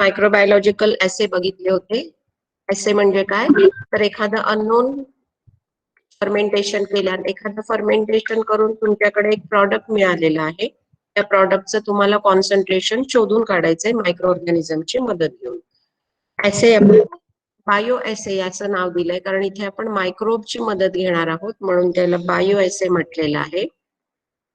मायक्रोबायोलॉजिकल ऍसे बघितले होते. ऍसे म्हणजे काय, तर एखादं अननोन फर्मेंटेशन केल्याने, एखादं फर्मेंटेशन करून तुमच्याकडे एक प्रॉडक्ट मिळालेलं आहे, त्या प्रॉडक्टचं तुम्हाला कॉन्सन्ट्रेशन शोधून काढायचंय मायक्रो ऑर्गॅनिझमची मदत घेऊन. ऍसे बायो ऍसे याचं नाव दिलंय कारण इथे आपण मायक्रोबची मदत घेणार आहोत, म्हणून त्याला बायो ऍसे म्हटलेलं आहे.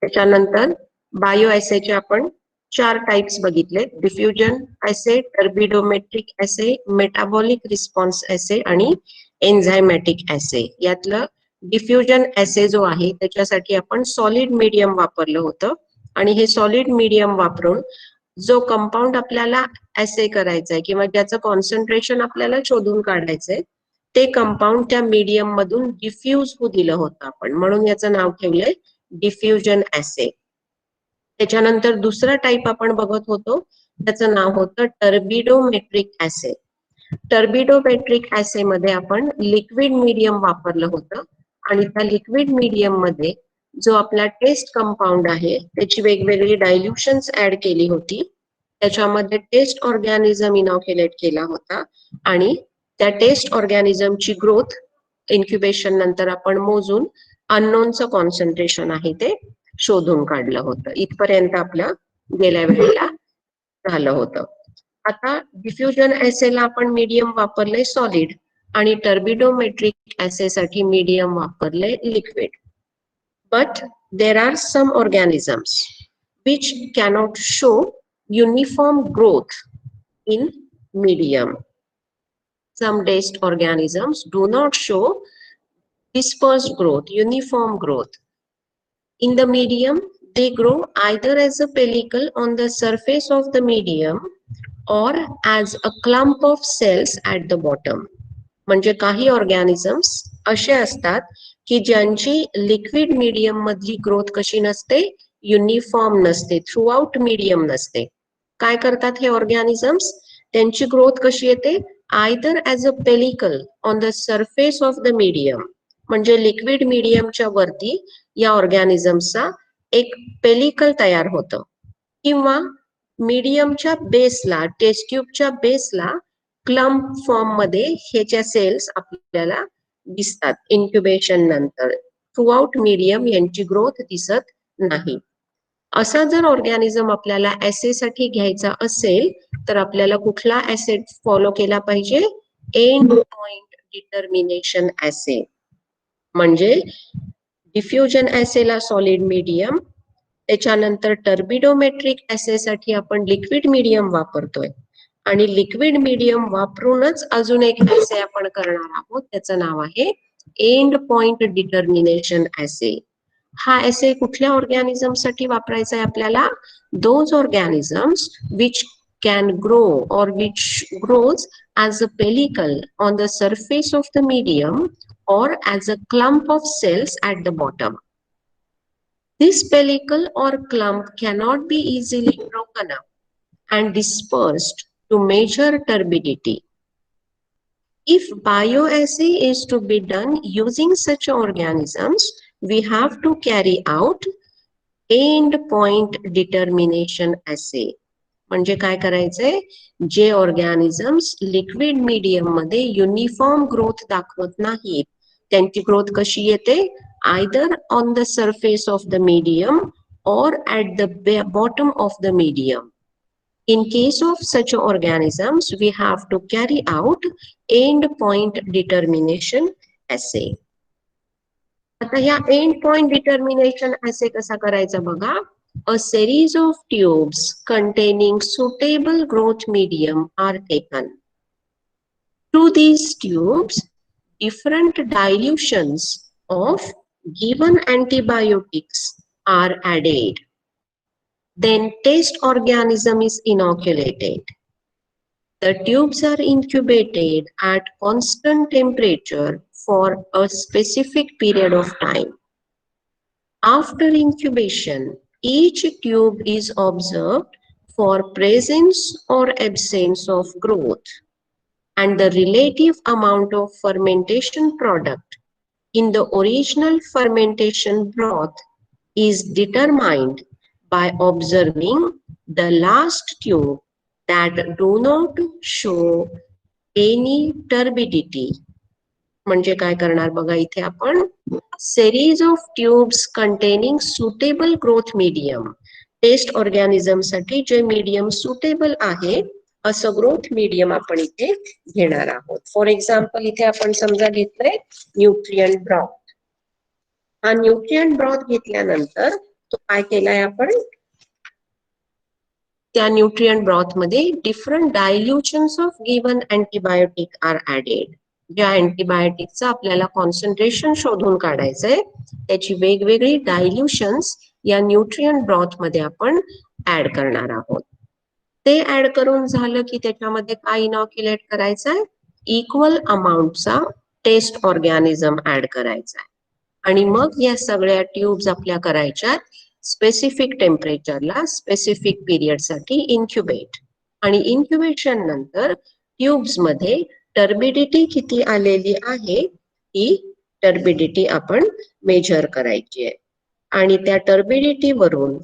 त्याच्यानंतर बायो ऍसेचे आपण 4 टाइप्स बघितले: डिफ्युजन ऍसे, टर्बिडोमेट्रिक ऍसे, मेटाबॉलिक रिस्पॉन्स ऍसे आणि एन्झायमॅटिक ऍसे. यातलं डिफ्युजन ऍसे जो आहे त्याच्यासाठी आपण सॉलिड मीडियम वापरलं होतं, आणि हे सॉलिड मीडियम वापरून जो कंपाऊंड आपल्याला ऍसे करायचंय किंवा ज्याचं कॉन्सन्ट्रेशन आपल्याला शोधून काढायचंय, ते कंपाऊंड त्या मीडियम मधून डिफ्यूज होऊ दिलं होतं आपण, म्हणून याचं नाव ठेवलंय डिफ्युजन ऍसे. त्याच्यानंतर दुसरा टाइप आपण बघत होतो, त्याचं नाव होतं टर्बिडोमेट्रिक ऍसे. टर्बिडोमेट्रिक ऍसे मध्ये आपण लिक्विड मीडियम वापरलं होतं, आणि त्या लिक्विड मीडियम मध्ये जो आपला टेस्ट कंपाऊंड आहे त्याची वेगवेगळी डायल्युशन्स ऍड केली होती. त्याच्यामध्ये टेस्ट ऑर्गॅनिझम इनॉक्युलेट केला होता, आणि त्या टेस्ट ऑर्गॅनिझमची ग्रोथ इन्क्युबेशन नंतर आपण मोजून अननोनचं कॉन्सन्ट्रेशन आहे ते शोधून काढलं होतं. इथपर्यंत आपल्या गेल्या वेळेला झालं होतं. आता डिफ्युजन ऍसेला आपण मीडियम वापरले सॉलिड, आणि टर्बिडोमेट्रिक ऍसे साठी मीडियम वापरले liquid. But there are some organisms which cannot show uniform growth in medium. Some test organisms do not show dispersed growth, uniform growth. In the medium, they grow either as a pellicle on the surface of the medium or as a clump of cells at the bottom. म्हणजे काही organisms असे असतात की ज्यांची liquid medium मधली growth कशी नसते, uniform नसते, थ्रू आउट मीडियम नसते. काय करतात हे ऑर्गॅनिझम्स, त्यांची ग्रोथ कशी येते, either as a pellicle on the surface of the medium, म्हणजे लिक्विड मीडियमच्या वरती या ऑर्गॅनिझम्सचा एक पेलिकल तयार होतं, किंवा मीडियमच्या बेसला, टेस्ट ट्यूबच्या बेसला क्लम्प फॉर्म मध्ये ह्याच्या सेल्स आपल्याला दिसतात इन्क्युबेशन नंतर. थ्रू आउट मीडियम यांची ग्रोथ दिसत नाही. असा जर ऑर्गॅनिझम आपल्याला ऍसे साठी घ्यायचा असेल तर आपल्याला कुठला ऍसे फॉलो केला पाहिजे, एंड पॉइंट डिटर्मिनेशन ऍसे. म्हणजे डिफ्युजन ऍसेला सॉलिड मीडियम, त्याच्यानंतर टर्बिडोमेट्रिक ऍसे साठी आपण लिक्विड मीडियम वापरतोय, आणि लिक्विड मीडियम वापरूनच अजून एक ऍसे आपण करणार आहोत, त्याचं नाव आहे एंड पॉइंट डिटर्मिनेशन ऍसे. हा ऍसे कुठल्या ऑर्गॅनिझम साठी वापरायचा आहे आपल्याला, those organisms which can grow or which grows as a pellicle on the surface of the medium or as a clump of cells at the bottom. This pellicle or clump cannot be easily broken up and dispersed to measure turbidity. If bioassay is to be done using such organisms, we have to carry out end point determination assay. म्हणजे काय करायचंय, जे organisms liquid medium मध्ये uniform growth दाखवत नाहीत, त्यांची growth कशी येते, either on the surface of the medium or at the bottom of the medium. In case of such organisms, we have to carry out end point determination assay. आता या end point determination assay कसा करायचा बघा. A series of tubes containing suitable growth medium are taken. To these tubes, different dilutions of given antibiotics are added. Then test organism is inoculated. The tubes are incubated at constant temperature for a specific period of time. After incubation, each tube is observed for presence or absence of growth, and the relative amount of fermentation product in the original fermentation broth is determined by observing the last tube that do not show any turbidity. म्हणजे काय करणार बघा इथे आपण, series of tubes containing suitable growth medium. Test organism साठी जे medium suitable आहे असं ग्रोथ मीडियम आपण इथे घेणार आहोत. फॉर एक्झाम्पल इथे आपण समजा घेतलंय न्यूट्रिएंट ब्रॉथ. हा न्यूट्रिएंट ब्रॉथ घेतल्यानंतर तो काय केलाय आपण, त्या न्यूट्रिएंट ब्रॉथ मध्ये different dilutions of given antibiotic are added. ज्या अँटीबायोटिकचं आपल्याला कॉन्सन्ट्रेशन शोधून काढायचंय त्याची वेगवेगळी डायल्युशन्स या न्यूट्रिएंट ब्रॉथ मध्ये आपण ऍड करणार आहोत. ते ऍड करून झालं की त्याच्यामध्ये काय इनॉक्युलेट करायचंय, इक्वल अमाऊंटचा टेस्ट ऑर्गॅनिझम ऍड करायचा आहे. आणि मग या सगळ्या ट्यूब्स आपल्या करायच्या स्पेसिफिक टेम्परेचरला स्पेसिफिक पिरियड साठी इन्क्युबेट. आणि इन्क्युबेशन नंतर ट्यूब्स मध्ये टर्बिडिटी किती आलेली आहे ही टर्बिडिटी आपण मेजर करायची आहे. आणि त्या टर्बिडिटी वरून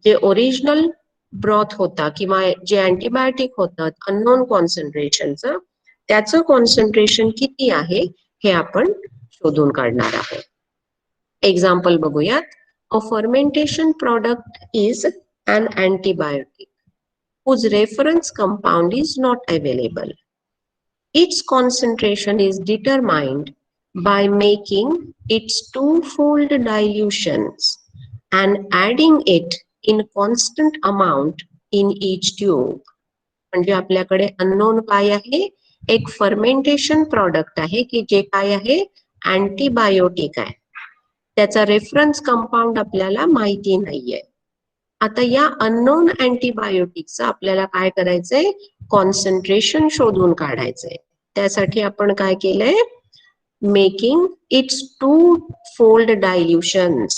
जे ओरिजिनल ब्रॉथ होता किंवा जे अँटीबायोटिक होतं अननोन कॉन्सन्ट्रेशनचं, त्याचं कॉन्सन्ट्रेशन किती आहे हे आपण शोधून काढणार आहोत. एक्झाम्पल बघूयात. A fermentation product is an antibiotic whose reference compound is not available. Its concentration is determined by making its two-fold dilutions and adding it in constant amount in each tube. म्हणजे आपल्याकडे unknown काय आहे, एक fermentation product आहे की जे काय आहे antibiotic आहे. त्याचा रेफरन्स कंपाऊंड आपल्याला माहिती नाहीये. आता या अननोन अँटीबायोटिकचं आपल्याला काय करायचंय, कॉन्सन्ट्रेशन शोधून काढायचंय. त्यासाठी आपण काय केलंय, making its two fold dilutions.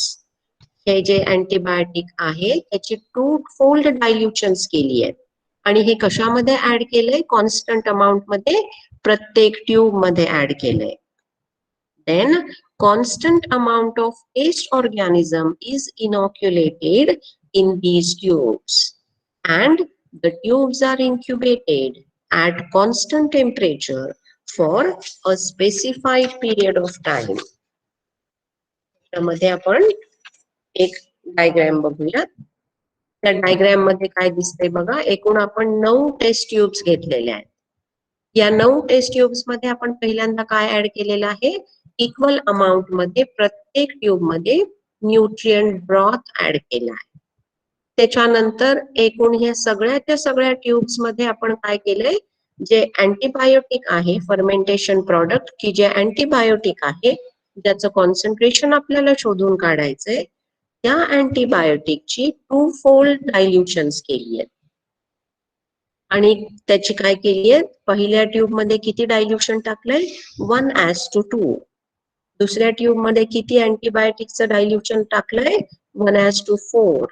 हे जे अँटीबायोटिक आहे त्याची टू फोल्ड डायल्युशन्स केली आहेत. आणि हे कशामध्ये ऍड केलंय, कॉन्स्टंट अमाऊंट मध्ये प्रत्येक ट्यूब मध्ये ऍड केलंय. Then constant amount of taste organism is inoculated in these tubes and the tubes are incubated at constant temperature for a specified period of time. त्यामध्ये आपण एक डायग्राम बघूया. त्या डायग्राम मध्ये काय दिसतंय बघा, एकूण आपण 9 टेस्ट ट्यूब्स घेतलेल्या आहेत. या 9 टेस्ट ट्यूब्स मध्ये आपण पहिल्यांदा काय ऍड केलेलं आहे, इक्वल अमाऊंट मध्ये प्रत्येक ट्यूब मध्ये न्यूट्रिएंट ब्रॉथ ऍड केला आहे. त्याच्यानंतर एकूण ह्या सगळ्याच्या सगळ्या ट्यूब्स मध्ये आपण काय केलंय, जे अँटीबायोटिक आहे फर्मेंटेशन प्रोडक्ट की जे अँटीबायोटिक आहे ज्याचं कॉन्सन्ट्रेशन आपल्याला शोधून काढायचंय, त्या अँटीबायोटिकची टू फोल्ड डायल्युशन्स केली आहेत. आणि त्याची काय केली आहे, पहिल्या ट्यूब मध्ये किती डायल्युशन टाकलंय, 1:2. दुसऱ्या ट्यूब मध्ये किती अँटीबायोटिकचं डायल्युशन टाकलंय, 1:4.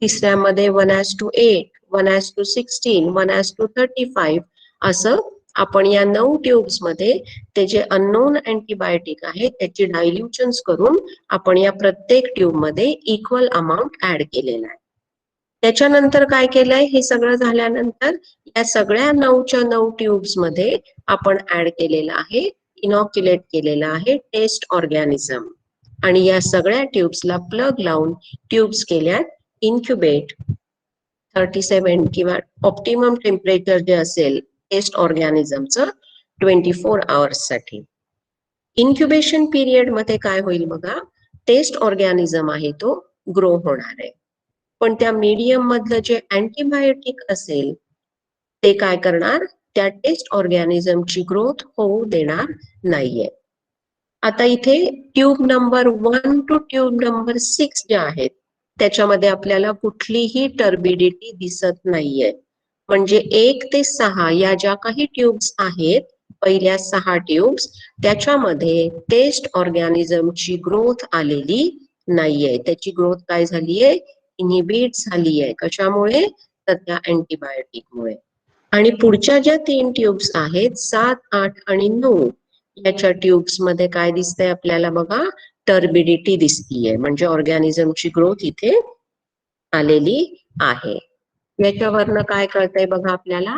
तिसऱ्यामध्ये 1:8, 1:16, 1:35 असं आपण या 9 ट्यूब्स मध्ये ते जे अननोन अँटीबायोटिक आहे त्याची डायल्युशन्स करून आपण या प्रत्येक ट्यूब मध्ये इक्वल अमाऊंट ऍड केलेला आहे. त्याच्यानंतर काय केलंय, हे सगळं झाल्यानंतर या सगळ्या 9च्या 9 ट्यूब्स मध्ये आपण ऍड केलेला आहे, इनॉक्युलेट केलेला आहे टेस्ट ऑर्गॅनिझम. आणि या सगळ्या ट्यूब्सला प्लग लावून ट्यूब्स केल्या इन्क्युबेट 37 किंवा ऑप्टिमम टेम्परेचर जे असेल टेस्ट ऑर्गॅनिझमचं 24 आवर्स साठी. इन्क्युबेशन पिरियड मध्ये काय होईल बघा, टेस्ट ऑर्गॅनिझम आहे तो ग्रो होणार आहे. पण त्या मीडियम मधलं जे अँटीबायोटिक असेल ते काय करणार, त्या टेस्ट ऑर्गॅनिझमची ग्रोथ होऊ देणार नाहीये. आता इथे tube number 1 to tube number 6 ज्या आहेत त्याच्यामध्ये आपल्याला कुठलीही टर्बिडिटी दिसत नाहीये. म्हणजे 1 ते 6 या ज्या काही ट्यूब्स आहेत, पहिल्या 6 ट्यूब्स, त्याच्यामध्ये टेस्ट ऑर्गॅनिझमची ग्रोथ आलेली नाहीये. त्याची ग्रोथ काय झालीये, इनहिबिट झालीये. कशामुळे, तर त्या अँटीबायोटिकमुळे. आणि पुढच्या ज्या 3 ट्यूब्स आहेत 7, 8 आणि 9 याच्या ट्यूब्स मध्ये काय दिसतंय आपल्याला बघा, टर्बिडिटी दिसतीये. म्हणजे ऑर्गॅनिझमची ग्रोथ इथे आलेली आहे. याच्यावरनं काय कळतंय बघा आपल्याला,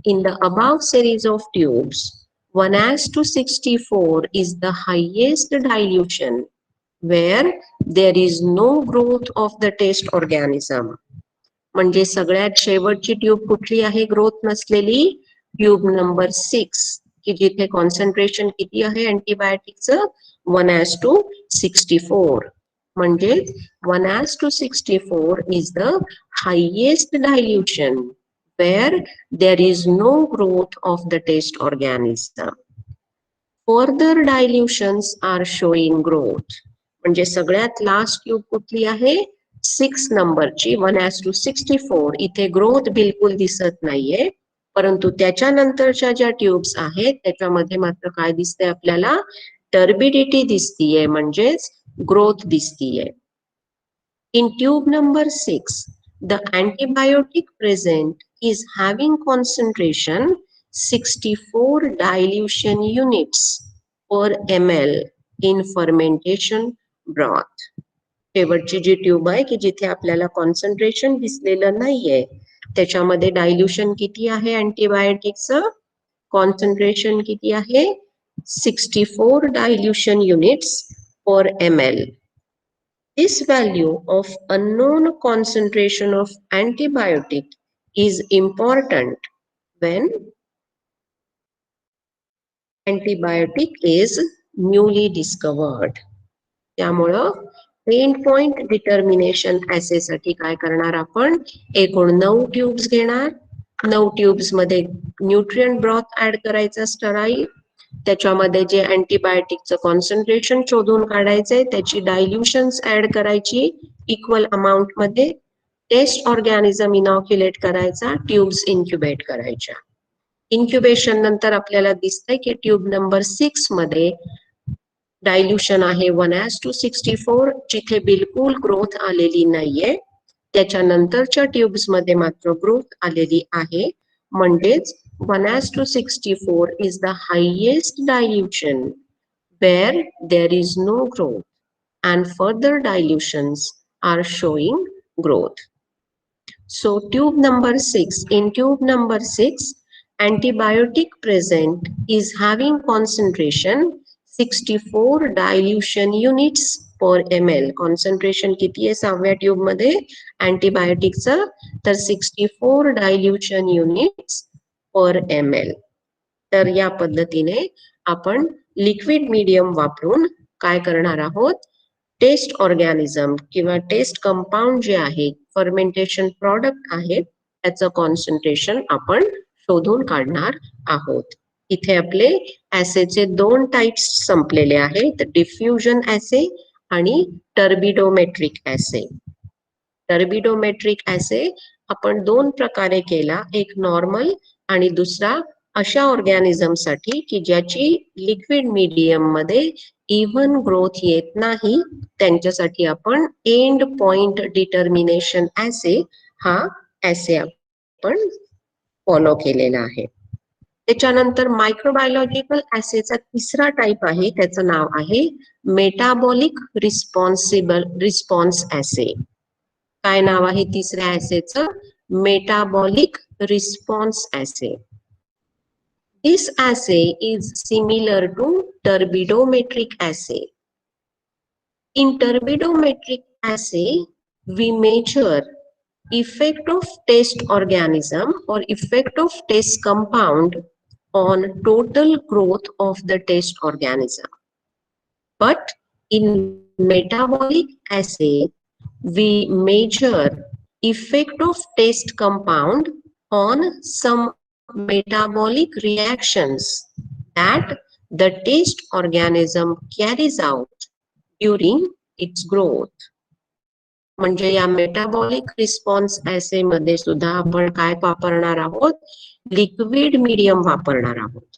in the above series of tubes 1:64 is the highest dilution where there is no growth of the test organism. म्हणजे सगळ्यात शेवटची ट्यूब कुठली आहे ग्रोथ नसलेली? ट्यूब नंबर 6, की जिथे कॉन्सन्ट्रेशन किती आहे अँटीबायोटिकचं? 1:64. म्हणजे 1:64 is the highest dilution where there is no growth of the test organism. Further dilutions are showing growth. म्हणजे सगळ्यात लास्ट ट्यूब कुठली आहे? 6 नंबरची 1:64. इथे ग्रोथ बिलकुल दिसत नाहीये, परंतु त्याच्यानंतरच्या ज्या ट्यूब्स आहेत त्याच्यामध्ये मात्र काय दिसतंय आपल्याला? टर्बिडिटी दिसतीये, म्हणजेच growth दिसतीये. In tube number 6, the antibiotic present is having concentration 64 dilution units per ml in fermentation broth. शेवटची जी ट्यूब आहे की जिथे आपल्याला कॉन्सन्ट्रेशन दिसलेलं नाहीये, त्याच्यामध्ये डायल्युशन किती आहे अँटीबायोटिकचं? कॉन्सन्ट्रेशन किती आहे? 64 dilution units per ml. This value of unknown concentration of antibiotic is important when antibiotic is newly discovered. त्यामुळं एंड पॉइंट डिटर्मिनेशन ऍसे साठी काय करणार आपण? एकूण 9 ट्यूब्स घेणार. 9 ट्यूब्स मध्ये न्यूट्रिएंट ब्रॉथ ऍड करायचा स्टराईल. त्याच्यामध्ये जे अँटीबायोटिकचं कॉन्सन्ट्रेशन शोधून काढायचंय त्याची डायल्युशन्स ऍड करायची इक्वल अमाउंट मध्ये. टेस्ट ऑर्गॅनिझम इनॉक्युलेट करायचा, ट्यूब्स इन्क्युबेट करायच्या. इन्क्युबेशन नंतर आपल्याला दिसतंय की ट्यूब नंबर 6 मध्ये डायल्युशन आहे 1:64, जिथे बिलकुल ग्रोथ आलेली नाहीये. त्याच्यानंतरच्या ट्यूब्स मध्ये मात्र ग्रोथ आलेली आहे, म्हणजेच 1:64 is the highest dilution where there is no growth and further dilutions are showing growth. So tube number 6, in tube number 6, antibiotic present is having concentration 64 dilution units per ml. Concentration किती आहे 6व्या tube मध्ये अँटीबायोटिकचं? तर 64 dilution units पर ml. तर या पद्धतीने आपण liquid medium वापरून काय करणार आहोत? टेस्ट ऑर्गॅनिझम किंवा टेस्ट कंपाऊंड जे आहे, फर्मेंटेशन प्रॉडक्ट आहे, त्याचं कॉन्सन्ट्रेशन आपण शोधून काढणार आहोत. इथे आपले ऍसेचे 2 टाइप्स संपलेले आहेत, डिफ्युजन ऍसे आणि टर्बिडोमेट्रिक ऍसे. टर्बिडोमेट्रिक ऍसे आपण 2 प्रकारे केला, एक नॉर्मल आणि दुसरा अशा ऑर्गॅनिझम साठी की ज्याची लिक्विड मीडियम मध्ये इव्हन ग्रोथ येत नाही, त्यांच्यासाठी आपण एंड पॉइंट डिटर्मिनेशन ऍसे हा ऍसे आपण फॉलो केलेला आहे. त्याच्यानंतर मायक्रोबायोलॉजिकल ऍसेचा तिसरा टाइप आहे, त्याचं नाव आहे मेटाबॉलिक रिस्पॉन्स ऍसे. काय नाव आहे तिसऱ्या ऍसेचं? Metabolic response assay. This assay is similar to turbidometric assay. In turbidometric assay, we measure effect of test organism or effect of test compound on total growth of the test organism. But in metabolic assay, we measure effect of test compound on some metabolic reactions that the test organism carries out during its growth. म्हणजे या metabolic response ऍसे मध्ये सुद्धा आपण काय वापरणार आहोत? Liquid medium वापरणार आहोत.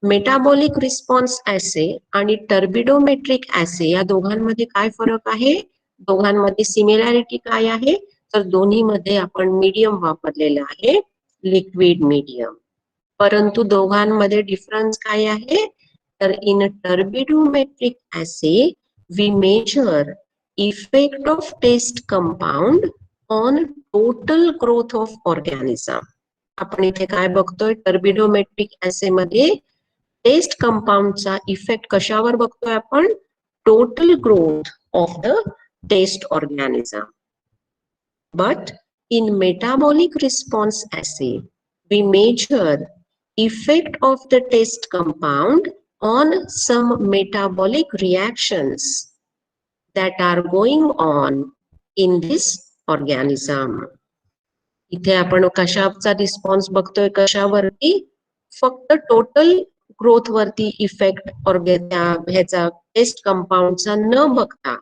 मेटाबॉलिक रिस्पॉन्स ऍसे आणि टर्बिडोमेट्रिक ऍसे या दोघांमध्ये काय फरक आहे? दोघांमध्ये सिमिलॅरिटी काय आहे? तर दोन्ही मध्ये आपण मीडियम वापरलेलं आहे, लिक्विड मीडियम. परंतु दोघांमध्ये डिफरन्स काय आहे? तर in turbidimetric assay we measure effect of test compound on total growth of organism. आपण इथे काय बघतोय, टर्बिडोमेट्रिक ऍसे मध्ये टेस्ट कंपाऊंडचा इफेक्ट कशावर बघतोय आपण, total growth of the test organism. But in metabolic response assay, we measure effect of the test compound on some metabolic reactions that are going on in this organism. इथे आपण कशाचा response बघतोय, कशावरती, फक्त total growth वरती effect ह्याचा test कंपाऊंडचा न बघता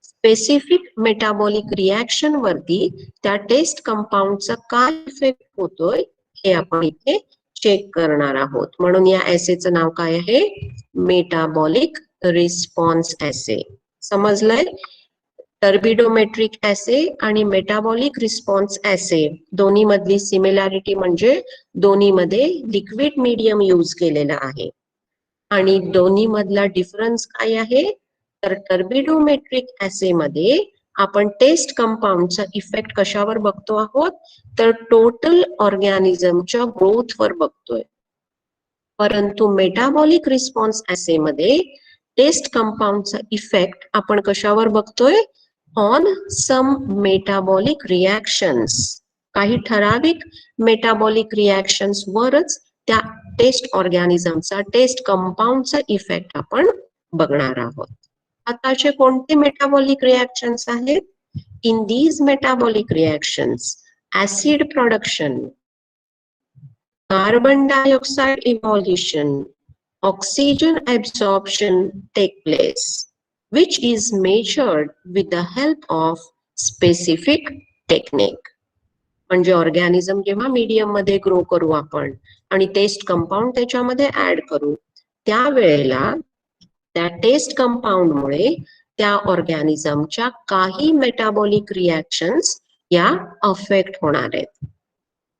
specific metabolic reaction वरती त्या टेस्ट कंपाऊंडचा काय इफेक्ट होतोय हे आपण इथे चेक करणार आहोत. म्हणून या ऍसेचं नाव काय आहे, मेटाबॉलिक रिस्पॉन्स ऍसे. समजलंय? टर्बिडोमेट्रिक ऍसे आणि मेटाबॉलिक रिस्पॉन्स ऍसे दोन्ही मधली सिमिलॅरिटी म्हणजे दोन्ही मध्ये लिक्विड मीडियम यूज केलेला आहे. आणि दोन्ही मधला डिफरन्स काय आहे, तर टर्बिडोमेट्रिक ऍसे मध्ये आपण टेस्ट कंपाऊंडचा इफेक्ट कशावर बघतो आहोत, तर टोटल ऑर्गॅनिझमच्या ग्रोथवर बघतोय. परंतु मेटाबॉलिक रिस्पॉन्स ऍसे मध्ये टेस्ट कंपाऊंडचा इफेक्ट आपण कशावर बघतोय, ऑन सम मेटाबॉलिक रिएक्शन्स. काही ठराविक मेटाबॉलिक रिएक्शन्स वरच त्या टेस्ट ऑर्गॅनिझमचा टेस्ट कंपाऊंडचा इफेक्ट आपण बघणार आहोत. आताचे कोणते मेटाबॉलिक रिएक्शन्स आहेत, in these metabolic reactions acid production, carbon dioxide evolution, oxygen absorption take place, which is measured with the help of specific technique. म्हणजे ऑर्गॅनिझम जेव्हा मीडियम मध्ये ग्रो करू आपण आणि टेस्ट कंपाऊंड त्याच्यामध्ये ऍड करू, त्यावेळेला त्या टेस्ट कंपाऊंड मुळे त्या ऑर्गॅनिझमच्या काही मेटाबॉलिक रिएक्शन्स या अफेक्ट होणार आहेत.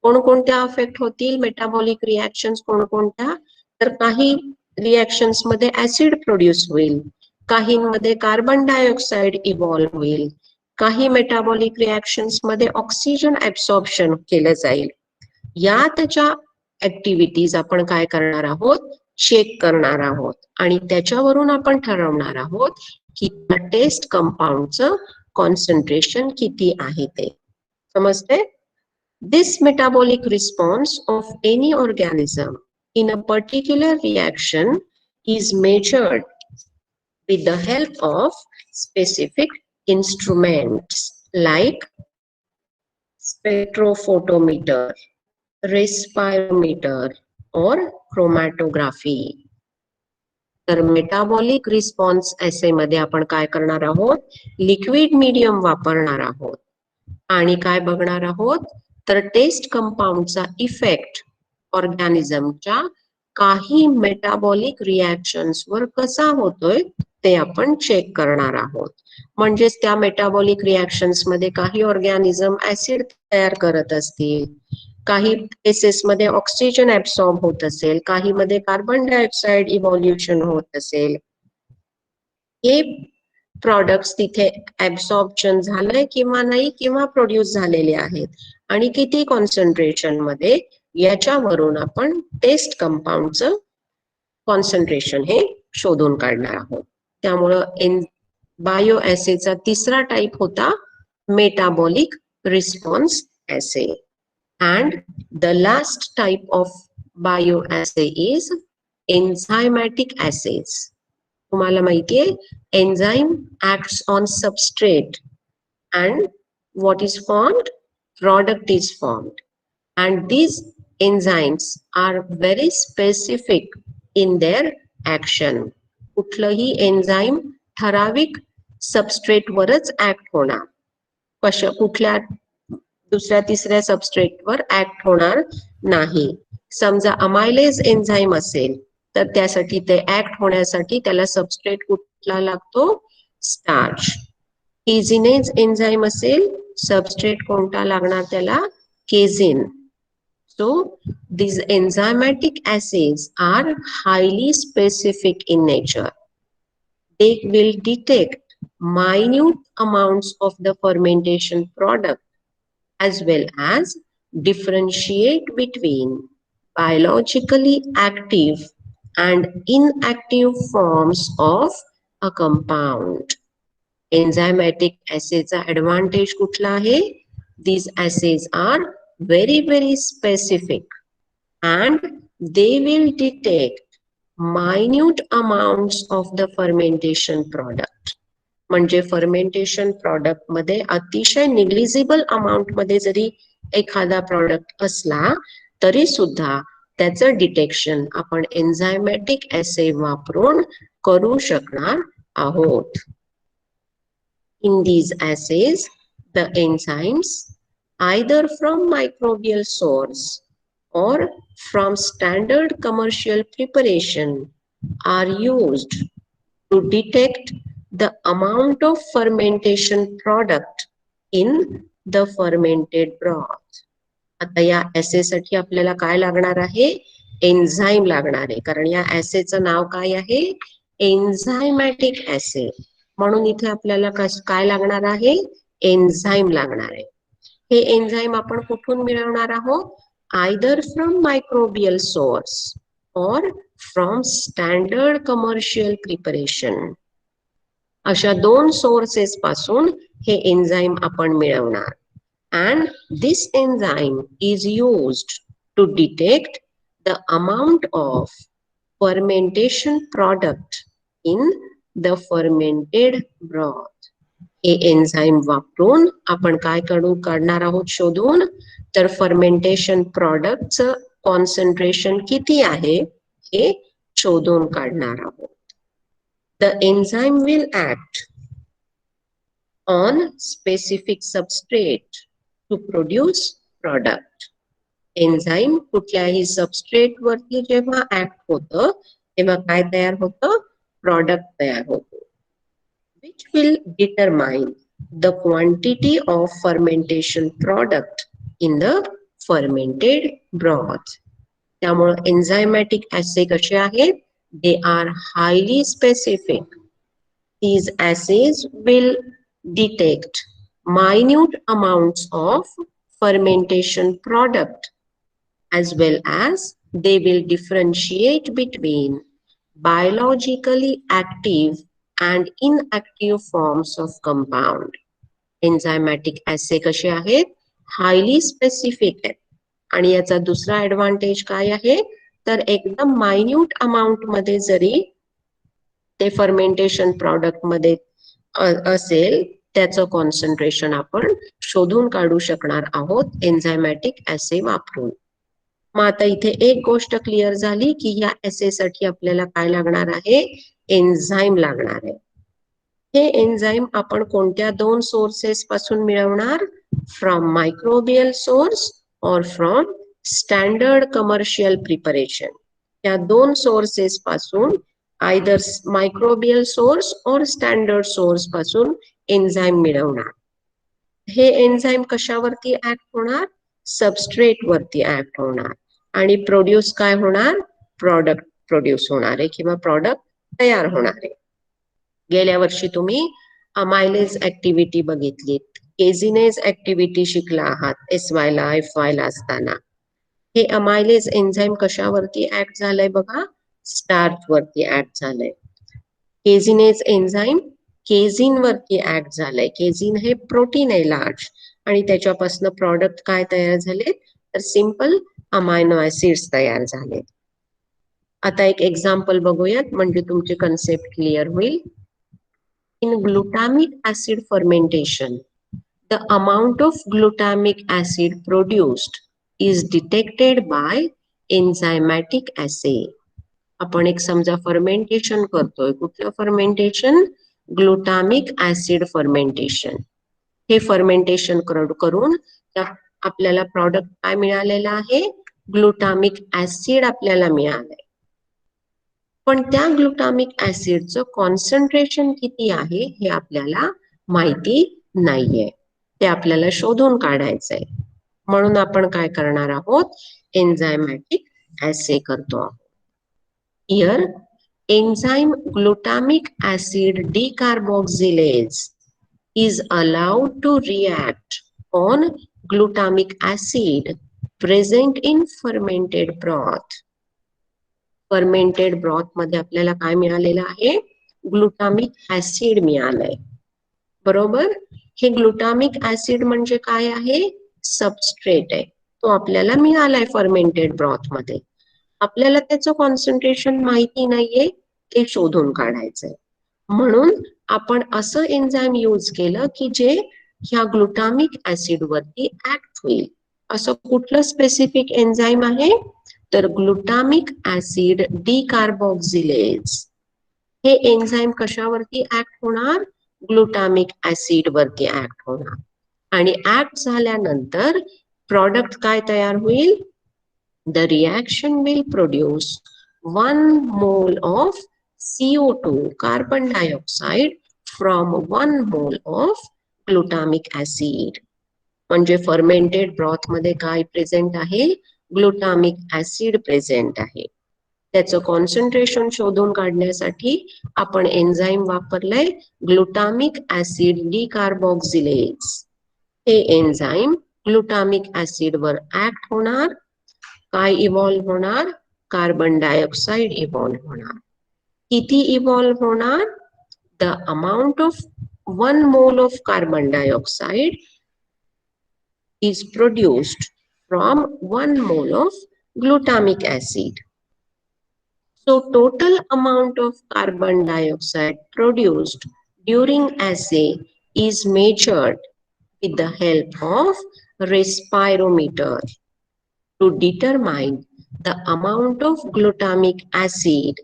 कोणकोणत्या अफेक्ट होतील मेटाबॉलिक रिएक्शन्स, कोणकोणत्या, तर काही रिएक्शन्स मध्ये ऍसिड प्रोड्यूस होईल, काहींमध्ये कार्बन डायऑक्साइड इव्हॉल्व्ह होईल, काही मेटाबॉलिक रिएक्शन्स मध्ये ऑक्सिजन ऍब्सॉर्प्शन केलं जाईल. या त्याच्या ऍक्टिव्हिटीज आपण काय करणार आहोत, चेक करणार आहोत आणि त्याच्यावरून आपण ठरवणार आहोत की टेस्ट कंपाऊंडचं कॉन्सन्ट्रेशन किती आहे ते. समजते? This metabolic response of any organism in a particular reaction is measured with the help of specific instruments like spectrophotometer, respirometer or chromatography. तर मेटाबॉलिक रिस्पॉन्स ऍसे मध्ये आपण काय करणार आहोत, लिक्विड मीडियम वापरणार आहोत आणि काय बघणार आहोत, तर टेस्ट कंपाऊंडचा इफेक्ट ऑर्गॅनिझमच्या काही मेटाबॉलिक रिएक्शन्स वर कसा होतोय ते आपण चेक करणार आहोत. म्हणजेच त्या मेटाबॉलिक रिएक्शन्स मध्ये काही ऑर्गॅनिझम ऍसिड तयार करत असतील, काही केसेस मध्ये ऑक्सिजन ऍब्सॉर्ब होत असेल, काही मध्ये कार्बन डायऑक्साइड इव्हॉल्युशन होत असेल. हे प्रॉडक्ट्स तिथे ऍब्सॉर्प्शन झालंय किंवा नाही, किंवा प्रोड्यूस झालेले आहेत आणि किती कॉन्सन्ट्रेशन मध्ये, याच्यावरून आपण टेस्ट कंपाऊंडचं कॉन्सन्ट्रेशन हे शोधून काढणार आहोत. त्यामुळं बायो ऍसेचा तिसरा टाइप होता metabolic response assay. And the last type of bioassay is enzymatic assays. तुम्हाला माहितीये, enzyme acts on substrate and what is formed? Product is formed. And these enzymes are very specific in their action. कुठलंही enzyme ठराविक substrate वरच act होणार, कुठल्या दुसऱ्या तिसऱ्या substrate वर act होणार नाही. समजा अमायलेज एन्झाईम असेल तर त्यासाठी ते ऍक्ट होण्यासाठी त्याला सबस्ट्रेट कुठला लागतो? स्टार्च. केझिनेज एन्झाईम असेल, सबस्ट्रेट कोणता लागणार त्याला? केझिन. So these enzymatic assays are highly specific in nature. They will detect minute amounts of the fermentation product as well as differentiate between biologically active and inactive forms of a compound. Enzymatic assayचा advantage कुठला आहे? These assays are very specific and they will detect minute amounts of the fermentation product. म्हणजे fermentation product मध्ये अतिशय negligible amount मध्ये जरी एखादा product असला तरी सुद्धा त्याचं डिटेक्शन आपण एन्झायमॅटिक ऍसे वापरून करू शकणार आहोत. In these assays, the enzymes, either from microbial source or from standard commercial preparation, are used to detect the amount of fermentation product in the fermented broth. आता या ऍसे साठी आपल्याला काय लागणार आहे? एन्झाईम लागणार आहे, कारण या ऍसेचं नाव काय आहे? एन्झायमॅटिक ऍसे. म्हणून इथे आपल्याला काय लागणार आहे? एन्झाईम लागणार आहे. हे एन्झाईम आपण कुठून मिळवणार आहोत? आयदर फ्रॉम मायक्रोबियल सोर्स और फ्रॉम स्टँडर्ड कमर्शियल प्रिपरेशन. अशा दोन सोर्सेस पासून हे एन्झाईम आपण मिळवणार. And this enzyme is used to detect the amount of fermentation product in the fermented broth. हे एन्झाईम वापरून आपण काय काढणार आहोत शोधून? तर फर्मेंटेशन प्रोडक्टचं कॉन्सन्ट्रेशन किती आहे हे शोधून काढणार आहोत. The enzyme will act on specific substrate to produce product. Enzyme कुठल्याही सबस्ट्रेट वरती जेव्हा ऍक्ट होतं तेव्हा काय तयार होतं? प्रॉडक्ट तयार होतं. Which will determine the quantity of fermentation product in the fermented broth. त्यामुळे एन्झायमॅटिक ऍसे कसे आहेत? They are highly specific. These assays will detect minute amounts of fermentation product as well as they will differentiate between biologically active and inactive forms of compound. Enzymatic assay कसे आहेत? Highly specific आहेत. आणि याचा दुसरा advantage काय आहे? तर एकदम मायन्यूट अमाउंट मध्ये जरी ते फर्मेंटेशन प्रोडक्ट मध्ये असेल त्याचं कॉन्सन्ट्रेशन आपण शोधून काढू शकणार आहोत एन्झायमॅटिक ऍसे वापरून. मग आता इथे एक गोष्ट क्लिअर झाली की या ऍसे साठी आपल्याला काय लागणार आहे? एन्झाईम लागणार आहे. हे एन्झाईम आपण कोणत्या दोन सोर्सेस पासून मिळवणार? फ्रॉम मायक्रोबियल सोर्स और फ्रॉम स्टँडर्ड कमर्शियल प्रिपरेशन. या दोन सोर्सेस पासून आयदर मायक्रोबियल सोर्स और स्टँडर्ड सोर्स पासून एन्झाईम मिळवणार. हे एन्झाईम कशावरती ऍक्ट होणार? सबस्ट्रेट वरती ऍक्ट होणार आणि प्रोड्यूस काय होणार? प्रॉडक्ट प्रोड्यूस होणार आहे किंवा प्रॉडक्ट तयार होणार आहे. गेल्या वर्षी तुम्ही अमायलेज ऍक्टिव्हिटी बघितलीत, केझिनेज ऍक्टिव्हिटी शिकला आहात SY ला FY ला असताना. हे अमायलेज एन्झाईम कशावरती ऍक्ट झालंय बघा? स्टार्च वरती ऍक्ट झालंय. केझिनेज एन्झाईम केझिन वरती ऍक्ट झालंय. केझिन हे प्रोटीन आहे लार्ज आणि त्याच्यापासून प्रॉडक्ट काय तयार झाले? तर सिंपल अमायनो ऍसिड्स तयार झाले. आता एक एक्झाम्पल बघूयात म्हणजे तुमची कन्सेप्ट क्लिअर होईल. In glutamic acid fermentation, the amount of glutamic acid produced is detected by enzymatic assay. आपण एक समजा फर्मेंटेशन करतोय. कुठलं फर्मेंटेशन? Glutamic acid fermentation. हे फर्मेंटेशन करून आपल्याला प्रॉडक्ट काय मिळालेला आहे? ग्लुटामिक ऍसिड आपल्याला मिळालंय. पण त्या ग्लुटामिक ऍसिडचं कॉन्सन्ट्रेशन किती आहे हे आपल्याला माहिती नाहीये. ते आपल्याला शोधून काढायचंय. म्हणून आपण काय करणार आहोत? एन्झायमॅटिक ऍसे करतो आहोत. Here enzyme glutamic acid decarboxylase is allowed to react on glutamic acid present in fermented broth. Fermented broth मध्ये आपल्याला काय मिळालेलं आहे? ग्लुटामिक ऍसिड मिळालंय. बरोबर. हे ग्लुटामिक ऍसिड म्हणजे काय आहे? सबस्ट्रेट आहे. तो आपल्याला मिळालाय फर्मेंटेड ब्रॉथ मध्ये. आपल्याला त्याचं कॉन्सन्ट्रेशन माहिती नाहीये, ते शोधून काढायचंय. म्हणून आपण असं एन्झाइम यूज केलं की जे ह्या ग्लुटामिक ऍसिड वरती ऍक्ट होईल. असं कुठलं स्पेसिफिक एन्झाइम आहे? तर ग्लुटामिक ऍसिड डिकार्बोक्सिलेज. हे एन्झाइम कशावरती ऍक्ट होणार? ग्लुटामिक ऍसिड वरती ऍक्ट होणार. आणि ऍक्ट झाल्यानंतर प्रॉडक्ट काय तयार होईल? The reaction will produce 1 mole of CO2 carbon dioxide from 1 mole of glutamic acid. म्हणजे फर्मेंटेड ब्रॉथ मध्ये काय प्रेझेंट आहे? ग्लुटामिक ऍसिड प्रेझेंट आहे. त्याचं कॉन्सन्ट्रेशन शोधून काढण्यासाठी आपण एन्झाइम वापरलंय ग्लुटामिक ऍसिड डिकार्बोक्सिलेज. हे एन्झाइम ग्लुटामिक ऍसिड वर ऍक्ट होणार. काय इव्हॉल्व्ह होणार? कार्बन डायऑक्साइड इव्हॉल्व्ह होणार. किती इव्हॉल्व्ह होणार? The amount of 1 mole of carbon dioxide is produced from 1 mole of glutamic acid. So total amount of carbon dioxide produced during assay is measured with the help of respirometer to determine the amount of glutamic acid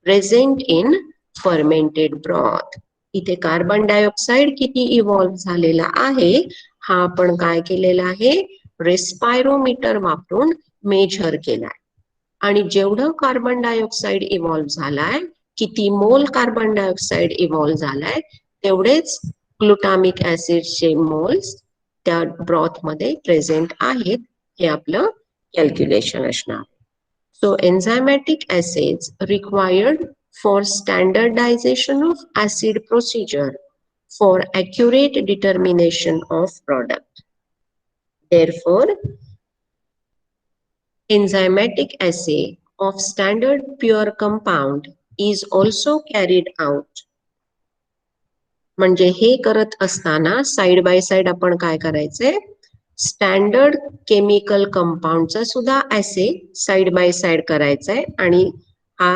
present in fermented broth. इथे carbon dioxide किती evolve झालेला आहे हा आपण काय केलेला आहे? रेस्पायरोमीटर वापरून मेजर केलाय. आणि जेवढं कार्बन डायऑक्साइड इव्हॉल्व्ह झालाय, किती मोल कार्बन डायऑक्साइड इव्हॉल्व्ह झालाय, तेवढेच ग्लुटामिक ऍसिडचे मोल्स त्या ब्रॉथ मध्ये प्रेझेंट आहेत. हे आपलं कॅल्क्युलेशन असणार. So enzymatic assays required for standardization of acid procedure for accurate determination of product. Therefore, enzymatic assay of standard pure compound is also carried out. म्हणजे हे करत असताना साइड बाय साइड आपण काय करायचंय? स्टँडर्ड केमिकल कंपाऊंडचा सुद्धा ऍसे side by side करायचंय आणि हा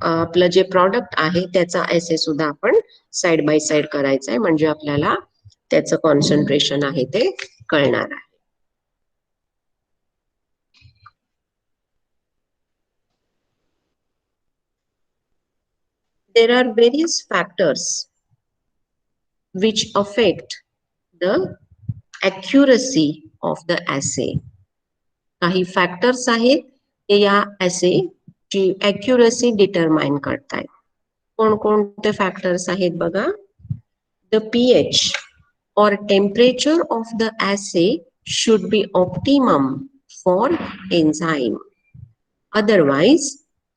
आपलं जे प्रॉडक्ट आहे त्याचा ऍसे सुद्धा आपण साइड बाय साइड करायचंय. म्हणजे आपल्याला त्याचं कॉन्सन्ट्रेशन आहे ते कळणार आहे. There are various factors which affect the accuracy of the assay. काही फॅक्टर्स आहेत ते या assay ची accuracy डिटरमाइन करतायत. कोणकोणते फॅक्टर्स आहेत बघा? The pH or temperature of the assay should be optimum for enzyme. Otherwise,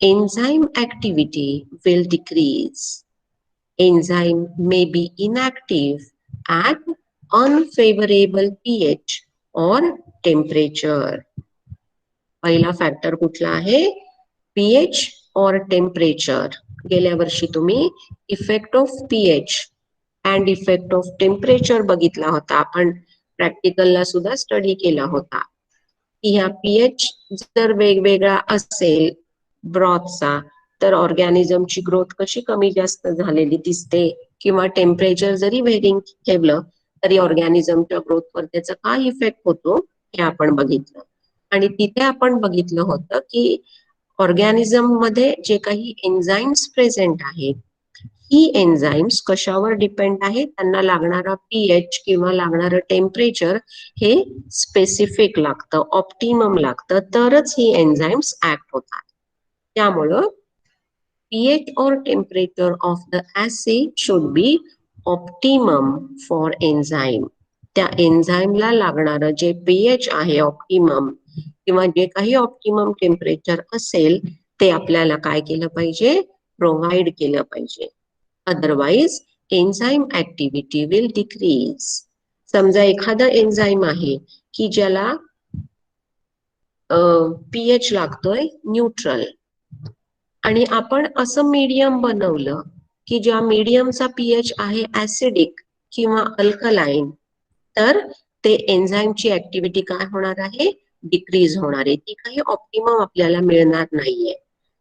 enzyme activity will decrease. Enzyme may be inactive at unfavorable pH or temperature. पहिला factor कुठला आहे? pH or temperature. गेल्या वर्षी तुम्ही effect of pH and effect of temperature बघितला होता. आपण प्रॅक्टिकलला सुद्धा स्टडी केला होता की ह्या pH जर वेगवेगळा असेल ब्रॉथचा तर ऑर्गॅनिझमची ग्रोथ कशी कमी जास्त झालेली दिसते, किंवा टेम्परेचर जरी व्हेरिंग ठेवलं तरी ऑर्गॅनिझमच्या ग्रोथवर त्याचा काय इफेक्ट होतो हे आपण बघितलं. आणि तिथे आपण बघितलं होतं की ऑर्गॅनिझम मध्ये जे काही एन्झाइम्स प्रेझेंट आहेत ही एन्झाइम्स कशावर डिपेंड आहेत? त्यांना लागणारा pH किंवा लागणारं टेम्परेचर हे स्पेसिफिक लागतं, ऑप्टिमम लागतं, तरच ही एन्झाइम्स ऍक्ट होतात. त्यामुळं pH or temperature of the assay should be optimum for enzyme. त्या एन्झाइमला लागणारं जे pH आहे ऑप्टिमम किंवा जे काही ऑप्टिमम टेम्परेचर असेल ते आपल्याला काय केलं पाहिजे? प्रोव्हाइड केलं पाहिजे. Otherwise enzyme activity will decrease. समजा एखादा एन्झाईम आहे की ज्याला पीएच लागतोय न्यूट्रल, आणि आपण असं मीडियम बनवलं की ज्या मीडियमचा पीएच आहे ऍसिडिक किंवा अल्कलाइन, तर ते एन्झाईमची ऍक्टिव्हिटी काय होणार आहे, डिक्रीज होणार आहे. ती काही ऑप्टिमम आपल्याला मिळणार नाहीये.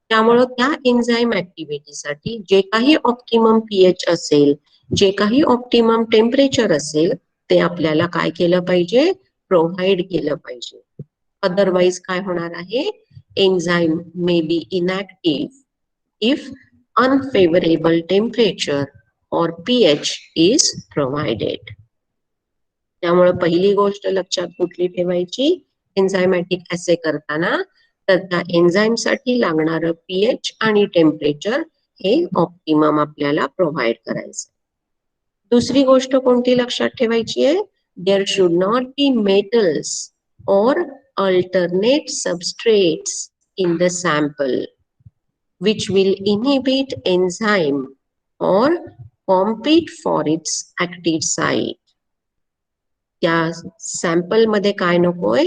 त्यामुळं त्या एन्झाईम ऍक्टिव्हिटीसाठी जे काही ऑप्टिमम पीएच असेल, जे काही ऑप्टिमम टेम्परेचर असेल, ते आपल्याला काय केलं पाहिजे, प्रोव्हाइड केलं पाहिजे. अदरवाइज काय होणार आहे, enzyme may be inactive if unfavorable temperature or pH is provided. त्यामुळे पहिली गोष्ट लक्षात कुठली ठेवायची, एन्झायमॅटिक ऍसे करताना तर त्या एन्झाईम साठी लागणारं पीएच आणि टेम्परेचर हे ऑप्टिमम आपल्याला प्रोव्हाइड करायचं. दुसरी गोष्ट कोणती लक्षात ठेवायची आहे, there should not be metals और alternate substrates in the sample which will inhibit enzyme or compete for its active site. त्या सॅम्पल मध्ये काय नकोय,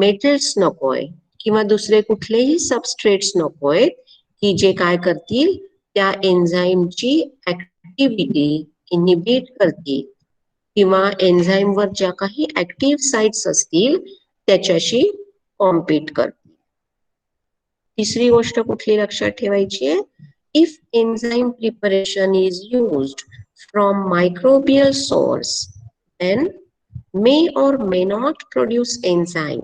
मेटल्स नकोय किंवा दुसरे कुठलेही सबस्ट्रेट्स नकोय की जे काय करतील, त्या एन्झाईमची ऍक्टिव्हिटी इनहिबिट करतील किंवा एन्झाईम वर ज्या काही ऍक्टिव्ह साइट्स असतील त्याच्याशी कॉम्पीट करतील. तिसरी गोष्ट कुठली लक्षात ठेवायची आहे, if enzyme preparation is used from microbial source then may or may not produce enzyme.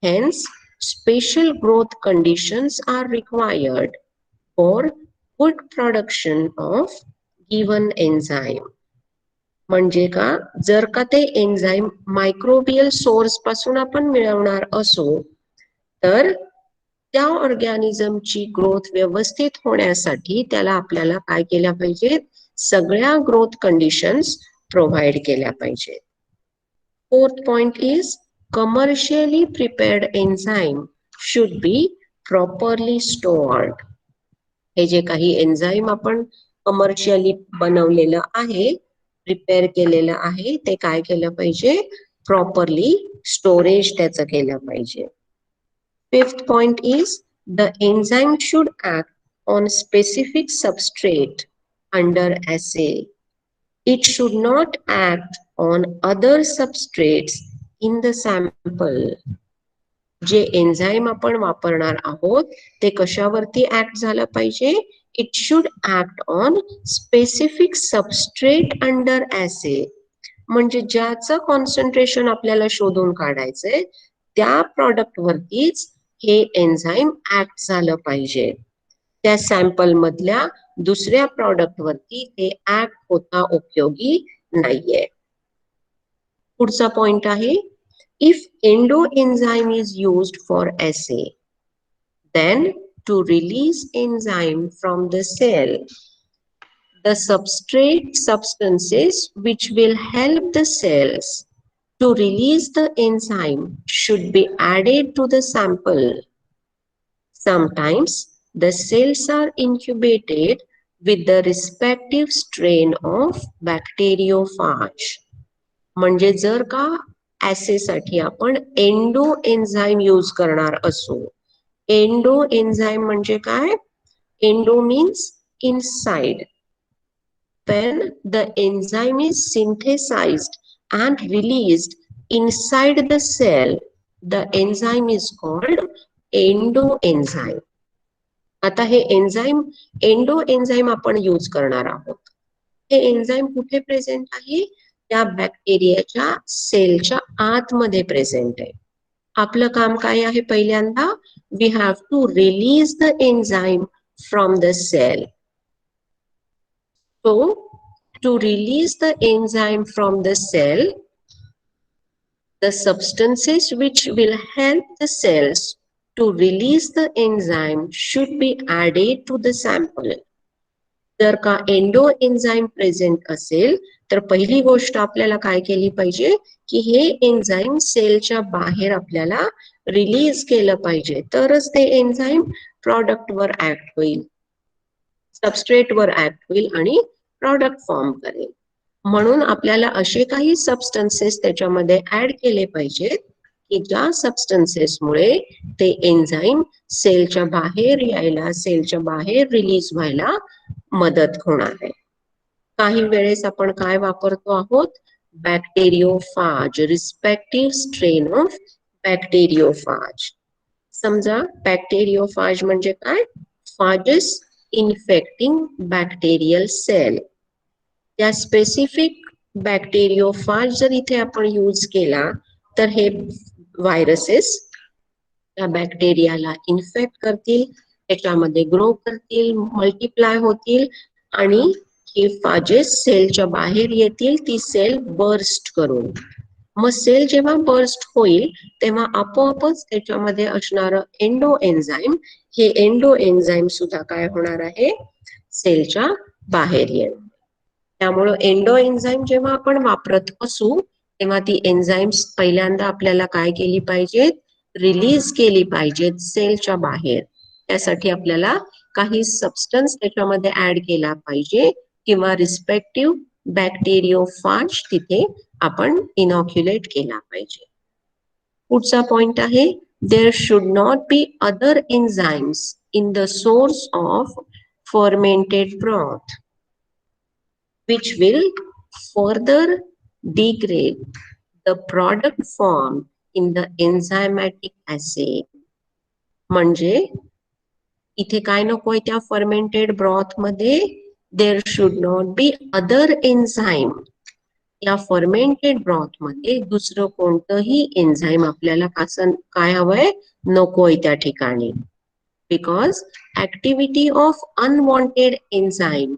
Hence, special growth conditions are required for good production of given enzyme. म्हणजे का, जर का ते एन्झाईम मायक्रोबियल सोर्स पासून आपण मिळवणार असो, तर त्या ऑर्गॅनिझमची ग्रोथ व्यवस्थित होण्यासाठी त्याला आपल्याला काय केल्या पाहिजेत, सगळ्या ग्रोथ कंडिशन्स प्रोव्हाइड केल्या पाहिजेत. Fourth point is commercially prepared enzyme should be properly stored. हे जे काही एन्झाईम आपण कमर्शियली बनवलेलं आहे, प्रिपेअर केलेलं आहे, ते काय केलं पाहिजे, प्रॉपरली स्टोरेज त्याचं केलं पाहिजे. Fifth point is the enzyme should act on specific substrate under assay. It should not act on other substrates in the sample. जे एन्झाईम आपण वापरणार आहोत ते कशावरती ऍक्ट झालं पाहिजे, it should act on specific substrate under assay. म्हणजे ज्याचं कॉन्सन्ट्रेशन आपल्याला शोधून काढायचंय त्या प्रॉडक्ट वरतीच हे एन्झाईम ऍक्ट झालं पाहिजे. त्या सॅम्पल मधल्या दुसऱ्या प्रॉडक्ट वरती ते ऍक्ट होता उपयोगी नाहीये. पुढचा पॉइंट आहे, if endo enzyme is used for assay, then to release enzyme from the cell, the substrate substances which will help the cells to release the enzyme should be added to the sample. Sometimes the cells are incubated with the respective strain of bacteriophage. म्हणजे जर का ऍसे साठी आपण endo enzyme use करणार असो, endo enzyme म्हणजे काय, endo means inside. When the enzyme is synthesized and released inside the cell, the enzyme is called endoenzyme. आता हे एन्झाईम एंडो एन्झाईम आपण यूज करणार आहोत. हे एन्झाईम कुठे प्रेझेंट आहे, त्या बॅक्टेरियाच्या सेलच्या आतमध्ये प्रेझेंट आहे. आपलं काम काय आहे, पहिल्यांदा we have to release the enzyme from the cell. So, to release the enzyme from the cell, the substances which will help the cells to release the enzyme should be added to the sample. जर का endo enzyme present असेल तर पहिली गोष्ट आपल्याला काय केली पाहिजे की हे एन्झाईम सेलच्या बाहेर आपल्याला रिलीज केलं पाहिजे, तरच ते एन्झाईम प्रॉडक्ट वर ऍक्ट होईल. सबस्ट्रेटवर ऍक्ट होईल आणि प्रॉडक्ट फॉर्म करेल. म्हणून आपल्याला असे काही सबस्टन्सेस त्याच्यामध्ये ऍड केले पाहिजेत की ज्या सबस्टन्सेसमुळे ते एन्झाईम सेलच्या बाहेर यायला, सेलच्या बाहेर रिलीज व्हायला मदत होणार आहे. काही वेळेस आपण काय वापरतो आहोत, बॅक्टेरियोफाज, रिस्पेक्टिव्ह स्ट्रेन ऑफ बॅक्टेरियोफाज. समजा बॅक्टेरियोफाज म्हणजे काय, फाजेस इन्फेक्टिंग बॅक्टेरियल सेल. त्या स्पेसिफिक बॅक्टेरियोफाज जर इथे आपण यूज केला तर हे व्हायरसेस त्या बॅक्टेरियाला इन्फेक्ट करतील, त्याच्यामध्ये ग्रो करतील, मल्टिप्लाय होतील आणि हे फाजेस सेलच्या बाहेर येतील, ती सेल बर्स्ट करून. मग सेल जेव्हा बर्स्ट होईल तेव्हा आपोआपच त्याच्यामध्ये असणारं एंडो एन्झाईम, हे एंडो एन्झाईम सुद्धा काय होणार आहे, सेलच्या बाहेर येईल. त्यामुळे एंडो एन्झाईम जेव्हा आपण वापरत असू तेव्हा ती एन्झाईम्स पहिल्यांदा आपल्याला काय केली पाहिजेत, रिलीज केली पाहिजेत सेलच्या बाहेर. त्यासाठी आपल्याला काही सबस्टन्स त्याच्यामध्ये ऍड केला पाहिजे किंवा रिस्पेक्टिव्ह बॅक्टेरियोफाज तिथे आपण इनॉक्युलेट केला पाहिजे. पुढचा पॉइंट आहे, there should not be other enzymes in the source of fermented broth which will further degrade the product formed in the enzymatic assay. म्हणजे इथे काय नकोय त्या फर्मेंटेड ब्रॉथ मध्ये, there should not be other enzyme. या fermented broth मध्ये दुसरं कोणतंही एन्झाईम आपल्याला असं काय हवंय, नकोय त्या ठिकाणी. Because activity of unwanted enzyme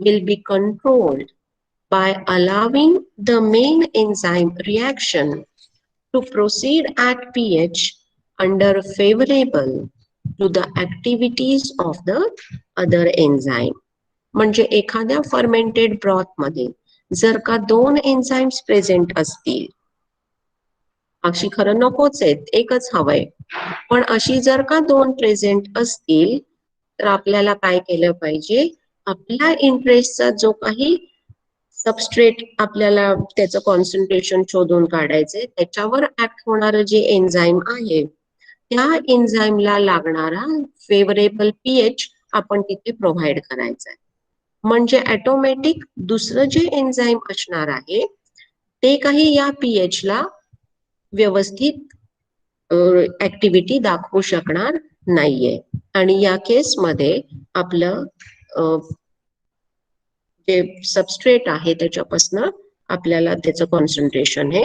will be controlled by allowing the main enzyme reaction to proceed at pH under favorable to the activities of the other enzyme. म्हणजे एखाद्या फर्मेंटेड ब्रॉथ मध्ये जर का दोन एन्झाईम्स प्रेझेंट असतील, अशी खरं नकोच आहेत, एकच हवंय, पण अशी जर का दोन प्रेझेंट असतील तर आपल्याला काय केलं पाहिजे, आपल्या इंटरेस्टचा जो काही सबस्ट्रेट आपल्याला त्याचं कॉन्सन्ट्रेशन शोधून काढायचंय, त्याच्यावर ऍक्ट होणारं जे एन्झाईम आहे त्या एन्झाईमला लागणारा फेवरेबल पीएच आपण तिथे प्रोव्हाइड करायचा आहे. म्हणजे ऑटोमॅटिक दुसरं जे एन्झाईम असणार आहे ते काही या पीएच ला व्यवस्थित ऍक्टिव्हिटी दाखवू शकणार नाहीये. आणि या केसमध्ये आपलं जे सबस्ट्रेट आहे त्याच्यापासून आपल्याला त्याचं कॉन्सन्ट्रेशन हे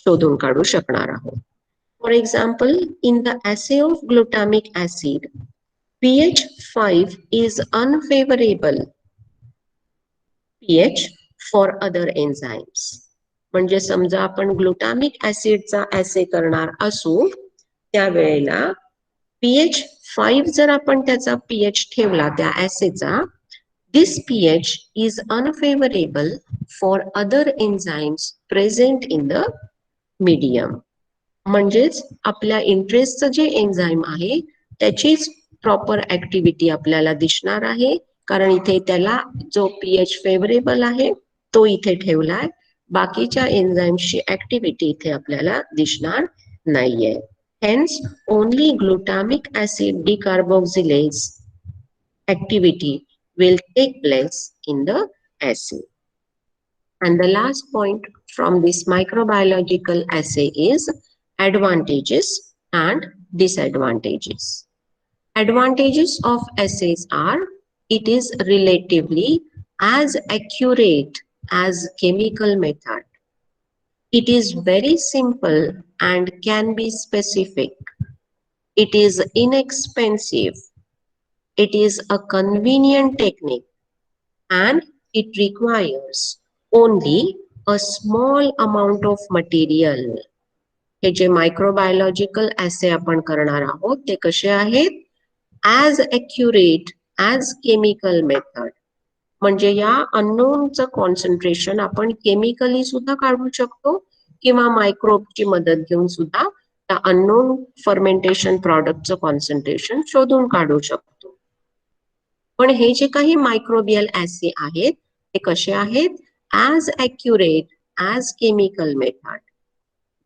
शोधून काढू शकणार आहोत. For example, in the assay of glutamic acid, pH 5 is unfavorable pH for other enzymes. म्हणजे समजा आपण ग्लुटामिक ऍसिडचा ऍसे करणार असू त्यावेळेला pH 5 जर आपण त्याचा pH ठेवला त्या ऍसेचा, this pH is unfavorable for other enzymes present in the medium. म्हणजेच आपल्या इंटरेस्टचं जे एन्झाईम आहे त्याचीच प्रॉपर ऍक्टिव्हिटी आपल्याला दिसणार आहे, कारण इथे त्याला जो पीएच फेवरेबल आहे तो इथे ठेवलाय, बाकीच्या एन्झाईम्सची ऍक्टिव्हिटी इथे आपल्याला दिसणार नाहीये. Hence, only glutamic acid decarboxylase activity will take place in the assay. And the last point from this microbiological assay is advantages and disadvantages. Advantages of assays are, it is relatively as accurate as chemical method. It is very simple and can be specific. It is inexpensive. It is a convenient technique and it requires only a small amount of material. हे जे मायक्रोबायोलॉजिकल ऍसे आपण करणार आहोत ते कसे आहेत, as accurate as chemical method. म्हणजे या अननोनचं concentration आपण chemically सुद्धा काढू शकतो किंवा मायक्रोबची मदत घेऊन सुद्धा त्या अननोन फर्मेंटेशन प्रॉडक्टचं कॉन्सन्ट्रेशन शोधून काढू शकतो. पण हे जे काही मायक्रोबियल ऍसे आहेत ते कसे आहेत? As accurate as chemical method.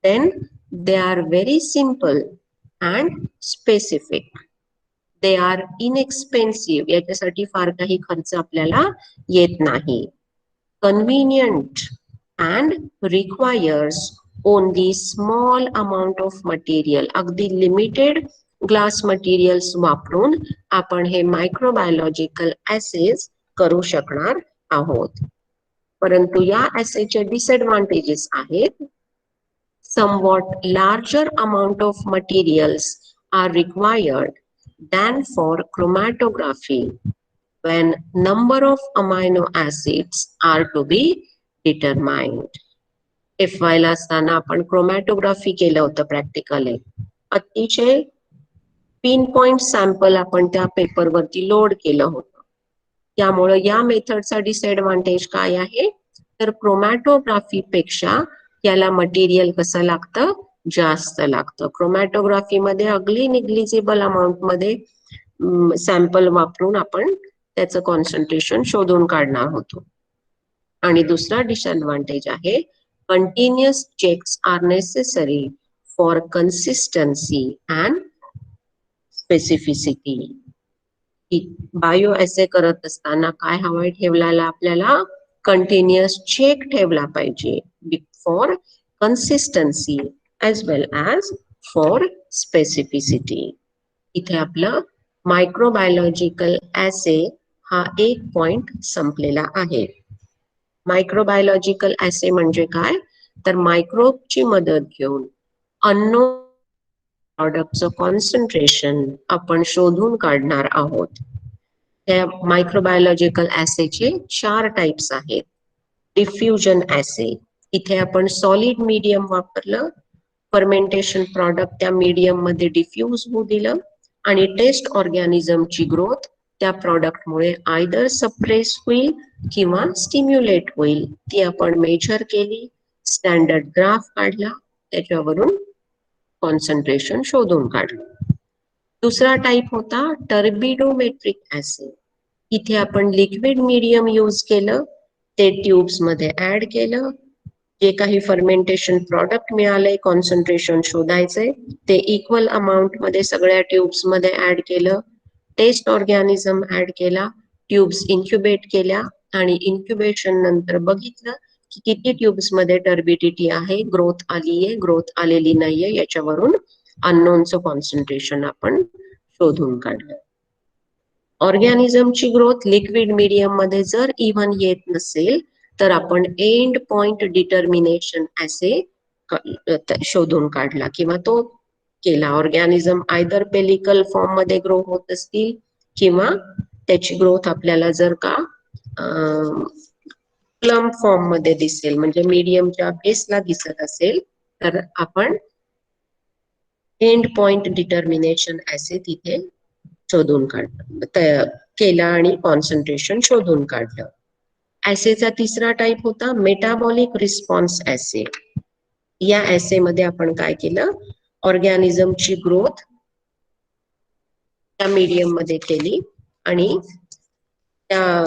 Then they are very simple and specific. They are inexpensive, याच्यासाठी फार काही खर्च आपल्याला येत नाही. Convenient and requires only small amount of material. अगदी लिमिटेड ग्लास मटेरियल्स वापरून आपण हे मायक्रोबायोलॉजिकल ऍसेज करू शकणार आहोत. परंतु या ऍसेचे डिसएडव्हान्टेजेस आहेत. somewhat larger amount of materials are required than for chromatography when number of amino acids are to be determined. FY ला असताना आपण क्रोमॅटोग्राफी केलं होतं प्रॅक्टिकली. अतिशय पिन पॉइंट सॅम्पल आपण त्या पेपरवरती लोड केलं होतं. त्यामुळे या मेथडचा डिसएडव्हान्टेज काय आहे? तर क्रोमॅटोग्राफी पेक्षा याला मटेरियल कसं लागतं? जास्त लागतं. क्रोमॅटोग्राफी मध्ये अगदी निग्लिजिबल अमाऊंट मध्ये सॅम्पल वापरून आपण त्याचं कॉन्सन्ट्रेशन शोधून काढणार होतो. आणि दुसरा डिसएडव्हान्टेज आहे, continuous checks are necessary for consistency and specificity. Bio assay करत असताना काय हवंय ठेवलेला आपल्याला? कंटिन्युअस चेक ठेवला पाहिजे for consistency as well as for specificity. इथे आपलं मायक्रोबायोलॉजिकल ऍसे हा एक पॉइंट संपलेला आहे. मायक्रोबायोलॉजिकल ऍसे म्हणजे काय? तर मायक्रोबची मदत घेऊन अननोन प्रॉडक्टचं कॉन्सन्ट्रेशन आपण शोधून काढणार आहोत. त्या मायक्रोबायोलॉजिकल ऍसेचे 4 टाइप्स आहेत. डिफ्युजन ऍसे, इथे आपण सॉलिड मीडियम वापरलं, फर्मेंटेशन प्रॉडक्ट त्या मीडियम मध्ये डिफ्यूज होऊ दिलं आणि टेस्ट ऑर्गॅनिझमची ग्रोथ त्या प्रॉडक्ट मुळे आयदर सप्रेस होईल किंवा स्टिम्युलेट होईल. ती आपण मेजर केली, स्टँडर्ड ग्राफ काढला, त्याच्यावरून कॉन्सन्ट्रेशन शोधून काढलं. दुसरा टाइप होता टर्बिडोमेट्रिक ऍसे. इथे आपण लिक्विड मीडियम यूज केलं, ते ट्यूब्स मध्ये ऍड केलं, जे काही फर्मेंटेशन प्रॉडक्ट मिळाले, कॉन्सन्ट्रेशन शोधायचे, ते इक्वल अमाऊंट मध्ये सगळ्या ट्यूब्स मध्ये ऍड केलं, टेस्ट ऑर्गॅनिझम ऍड केला, ट्यूब्स इन्क्युबेट केल्या आणि इन्क्युबेशन नंतर बघितलं की किती ट्यूब्स मध्ये टर्बिडिटी आहे, ग्रोथ आलीये, ग्रोथ आलेली नाहीये, याच्यावरून अननोनचं कॉन्सन्ट्रेशन आपण शोधून काढलं. ऑर्गॅनिझमची ग्रोथ लिक्विड मीडियम मध्ये जर इव्हन येत नसेल तर आपण एंड पॉइंट डिटर्मिनेशन ऍसे शोधून काढला किंवा तो केला. ऑर्गॅनिझम आयदर पेलिकल फॉर्म मध्ये ग्रो होत असतील किंवा त्याची ग्रोथ आपल्याला जर का प्लम फॉर्म मध्ये दिसेल, म्हणजे मीडियमच्या बेसला दिसत असेल, तर आपण एंड पॉइंट डिटर्मिनेशन ऍसे तिथे शोधून काढलं, केला आणि कॉन्सन्ट्रेशन शोधून काढलं. ऍसेचा तिसरा टाइप होता मेटाबॉलिक रिस्पॉन्स ऍसे. या ऍसे मध्ये आपण काय केलं? ऑर्गॅनिझमची ग्रोथ त्या मीडियम मध्ये केली आणि त्या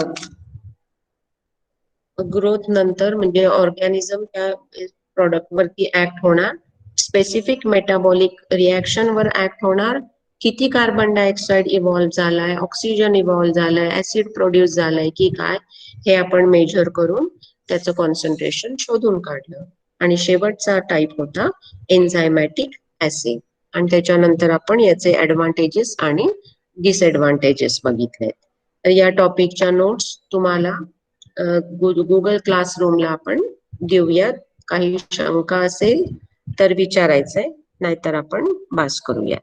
ग्रोथ नंतर म्हणजे ऑर्गॅनिझम त्या प्रॉडक्ट वरती ऍक्ट होणार, स्पेसिफिक मेटाबॉलिक रिॲक्शन वर ऍक्ट होणार, किती कार्बन डायऑक्साईड इव्हॉल्व झालाय, ऑक्सिजन इव्हॉल्व झालाय, ऍसिड प्रोड्यूस झालाय की काय, हे आपण मेजर करून त्याचं कॉन्सन्ट्रेशन शोधून काढलं. आणि शेवटचा टाइप होता एन्झायमॅटिक ऍसे. आणि त्याच्यानंतर आपण याचे ऍडव्हान्टेजेस आणि डिसएडव्हान्टेजेस बघितले. तर या टॉपिकच्या नोट्स तुम्हाला गुगल क्लासरूमला आपण देऊयात. काही शंका असेल तर विचारायचंय, नाहीतर आपण बास करूया.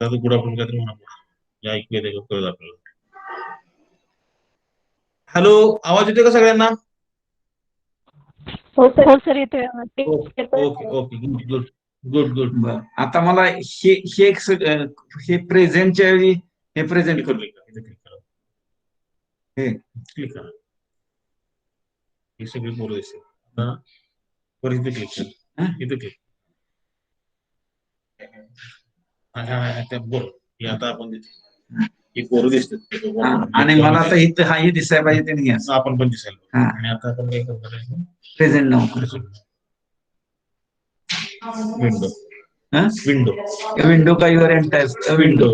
पुढे आपण काहीतरी म्हणा या ऐकू येते का कळत आपल्याला. हॅलो, आवाज येतोय का सगळ्यांना? हो सर येतोय. Okay okay good good good good. आता मला हे प्रेझेंटच्या ऐवजी हे प्रेझेंट करू. क्लिक करा. हे सगळे पोरं दिसतील. आता वर इथे क्लिक करा. इथे क्लिक. बोल हे आता आपण ही पोरं दिसतात आणि मला आता इथं हाही दिसायला पाहिजे ते आपण पण दिसायला. आणि आता आपण काय करणार? प्रेझेंट नाव विंडो विंडो विंडो का युअर एंटायर विंडो.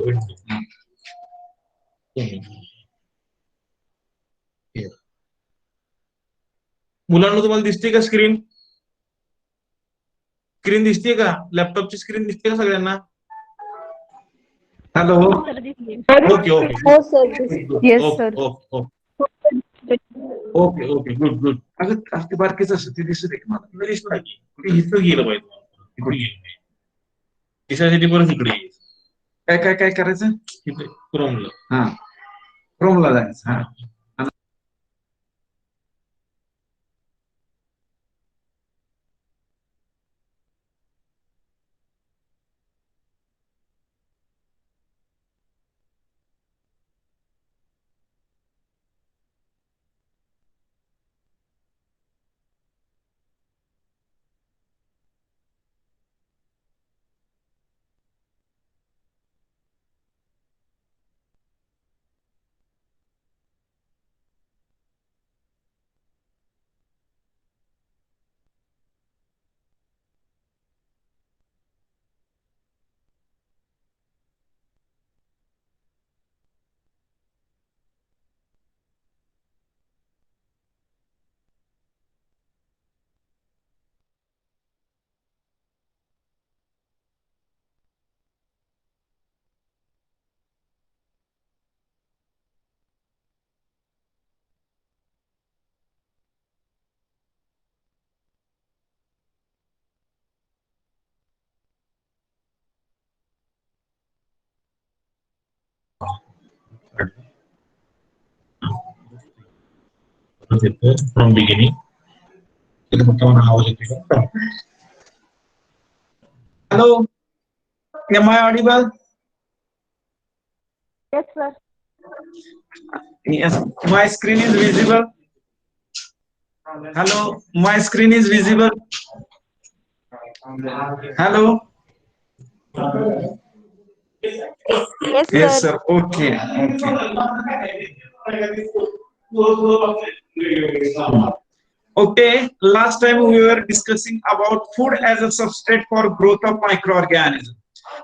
मुलांना तुम्हाला दिसते का स्क्रीन? स्क्रीन दिसते का? लॅपटॉपची स्क्रीन दिसते का सगळ्यांना? हॅलो. ओके ओके हो sir. Yes sir. Okay okay good good. अगं ते बारकीच असं ते दिसत आहे मला. दिसणार की इथं गेलं पाहिजे. दिसायसाठी परत इकडे काय काय काय करायचं? क्रोमला. हा क्रोमला जायचं. हा फ्रॉम बिगिनिंग. आवाज येतो का? Hello. Am I audible? Yes sir. Yes. My screen is visible. Hello. My screen is visible. Hello. Yes sir. Okay. Okay, last time we were discussing about food as a substrate for growth of microorganism.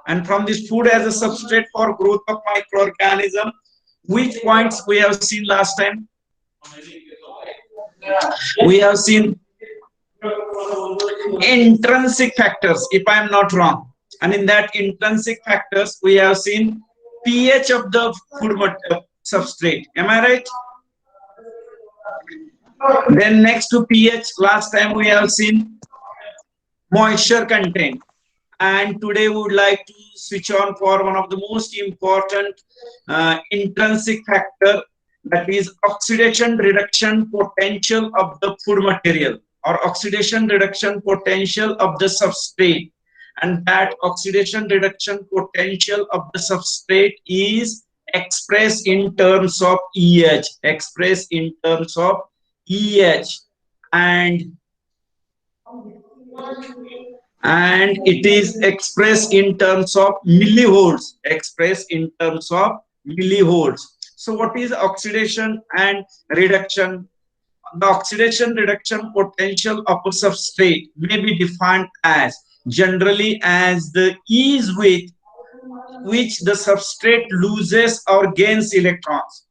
And from this food as a substrate for growth of microorganism, which points we have seen last time? We have seen intrinsic factors, if I am not wrong. And in that intrinsic factors, we have seen pH of the food substrate. Am I right? Then next to pH, last time we have seen moisture content. And today we would like to switch on for one of the most important intrinsic factor, that is oxidation reduction potential of the food material, or oxidation reduction potential of the substrate. And that oxidation reduction potential of the substrate is expressed in terms of EH, and it is expressed in terms of millivolts, So what is oxidation and reduction? The oxidation reduction potential of a substrate may be defined as generally as the ease with which the substrate loses or gains electrons.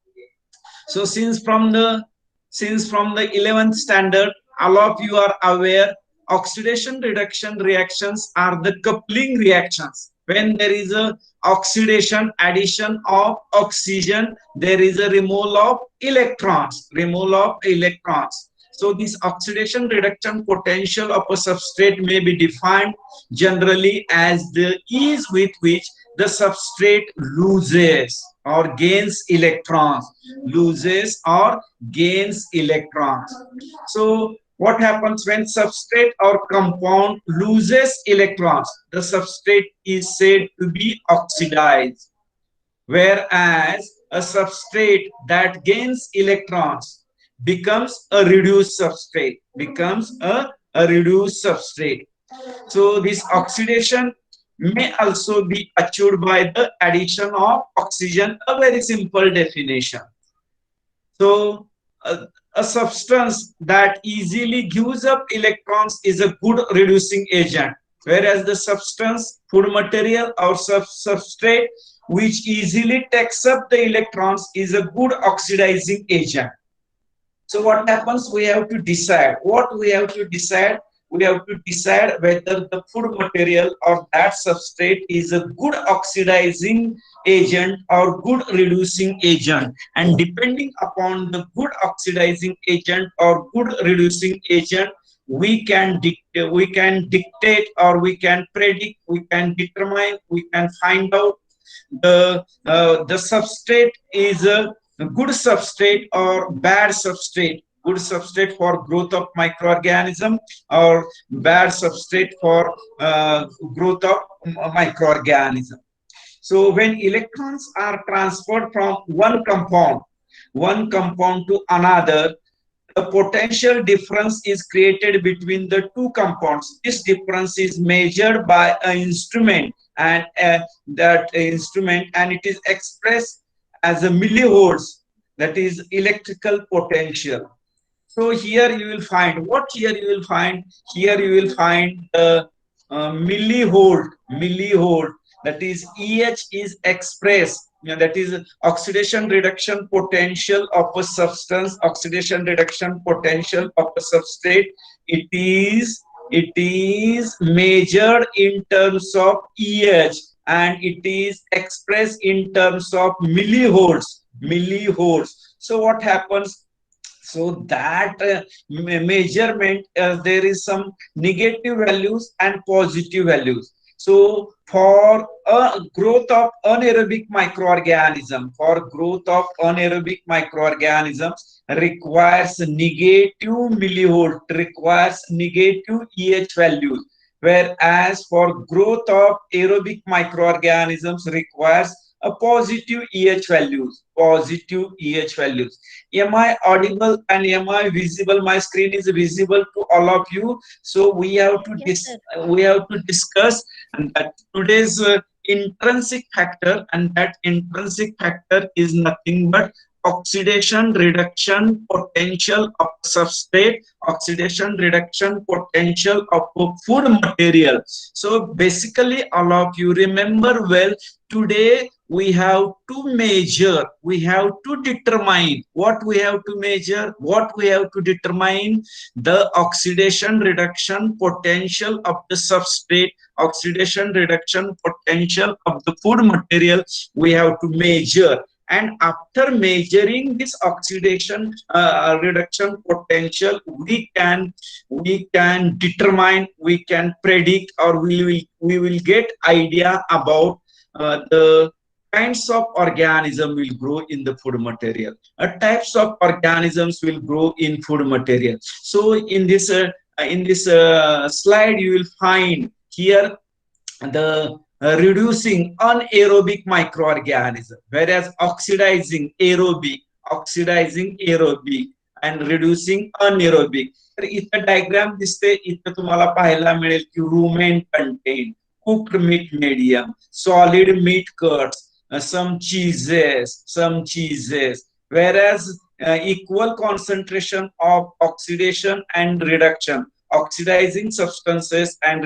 So since from the 11th standard, all of you are aware, oxidation reduction reactions are the coupling reactions. When there is a oxidation, addition of oxygen, there is a removal of electrons. So this oxidation reduction potential of a substrate may be defined generally as the ease with which the substrate loses or gains electrons, loses or gains electrons. So what happens when substrate or compound loses electrons? The substrate is said to be oxidized, whereas a substrate that gains electrons becomes a reduced substrate, becomes a reduced substrate. So this oxidation may also be achieved by the addition of oxygen, a very simple definition. So a substance that easily gives up electrons is a good reducing agent, whereas the substance, food material or substrate which easily takes up the electrons is a good oxidizing agent. So what happens? We have to decide. What we have to decide? We have to decide whether the food material or that substrate is a good oxidizing agent or good reducing agent. And depending upon the good oxidizing agent or good reducing agent, we can dictate or we can predict, we can determine, we can find out the substrate is a good substrate or bad substrate, good substrate for growth of microorganism or bad substrate for growth of microorganism. So when electrons are transferred from one compound to another, a potential difference is created between the two compounds. This difference is measured by an instrument, and that instrument, and it is expressed as a millivolts, that is electrical potential. So here you will find what? Here you will find the millivolt, that is EH is expressed, that is oxidation reduction potential of a substance, oxidation reduction potential of a substrate. It is measured in terms of EH and it is expressed in terms of millivolts. So what happens? So that measurement, there is some negative values and positive values. So for a growth of anaerobic microorganism, requires negative millivolt, requires negative EH values, whereas for growth of aerobic microorganisms requires a positive EH values, Am I audible and am I visible? My screen is visible to all of you. So we have to discuss that today's intrinsic factor, and that intrinsic factor is nothing but oxidation reduction potential of substrate, oxidation reduction potential of food material. So basically, all of you remember well, today we have to measure, we have to determine what we have to measure, what we have to determine: the oxidation reduction potential of the substrate, oxidation reduction potential of the food material we have to measure. And after measuring this oxidation reduction potential, we can determine, we can predict, or we will get idea about the kinds of organism will grow in the food material, types of organisms will grow in food material. So in this slide you will find here the reducing anaerobic microorganism, whereas oxidizing aerobic and reducing anaerobic. तर इथं diagram दिसते, इथं तुम्हाला पाहायला मिळेल की rumen content, cooked meat medium, solid meat cuts, some cheeses, whereas equal concentration of oxidation and reduction, oxidizing substances and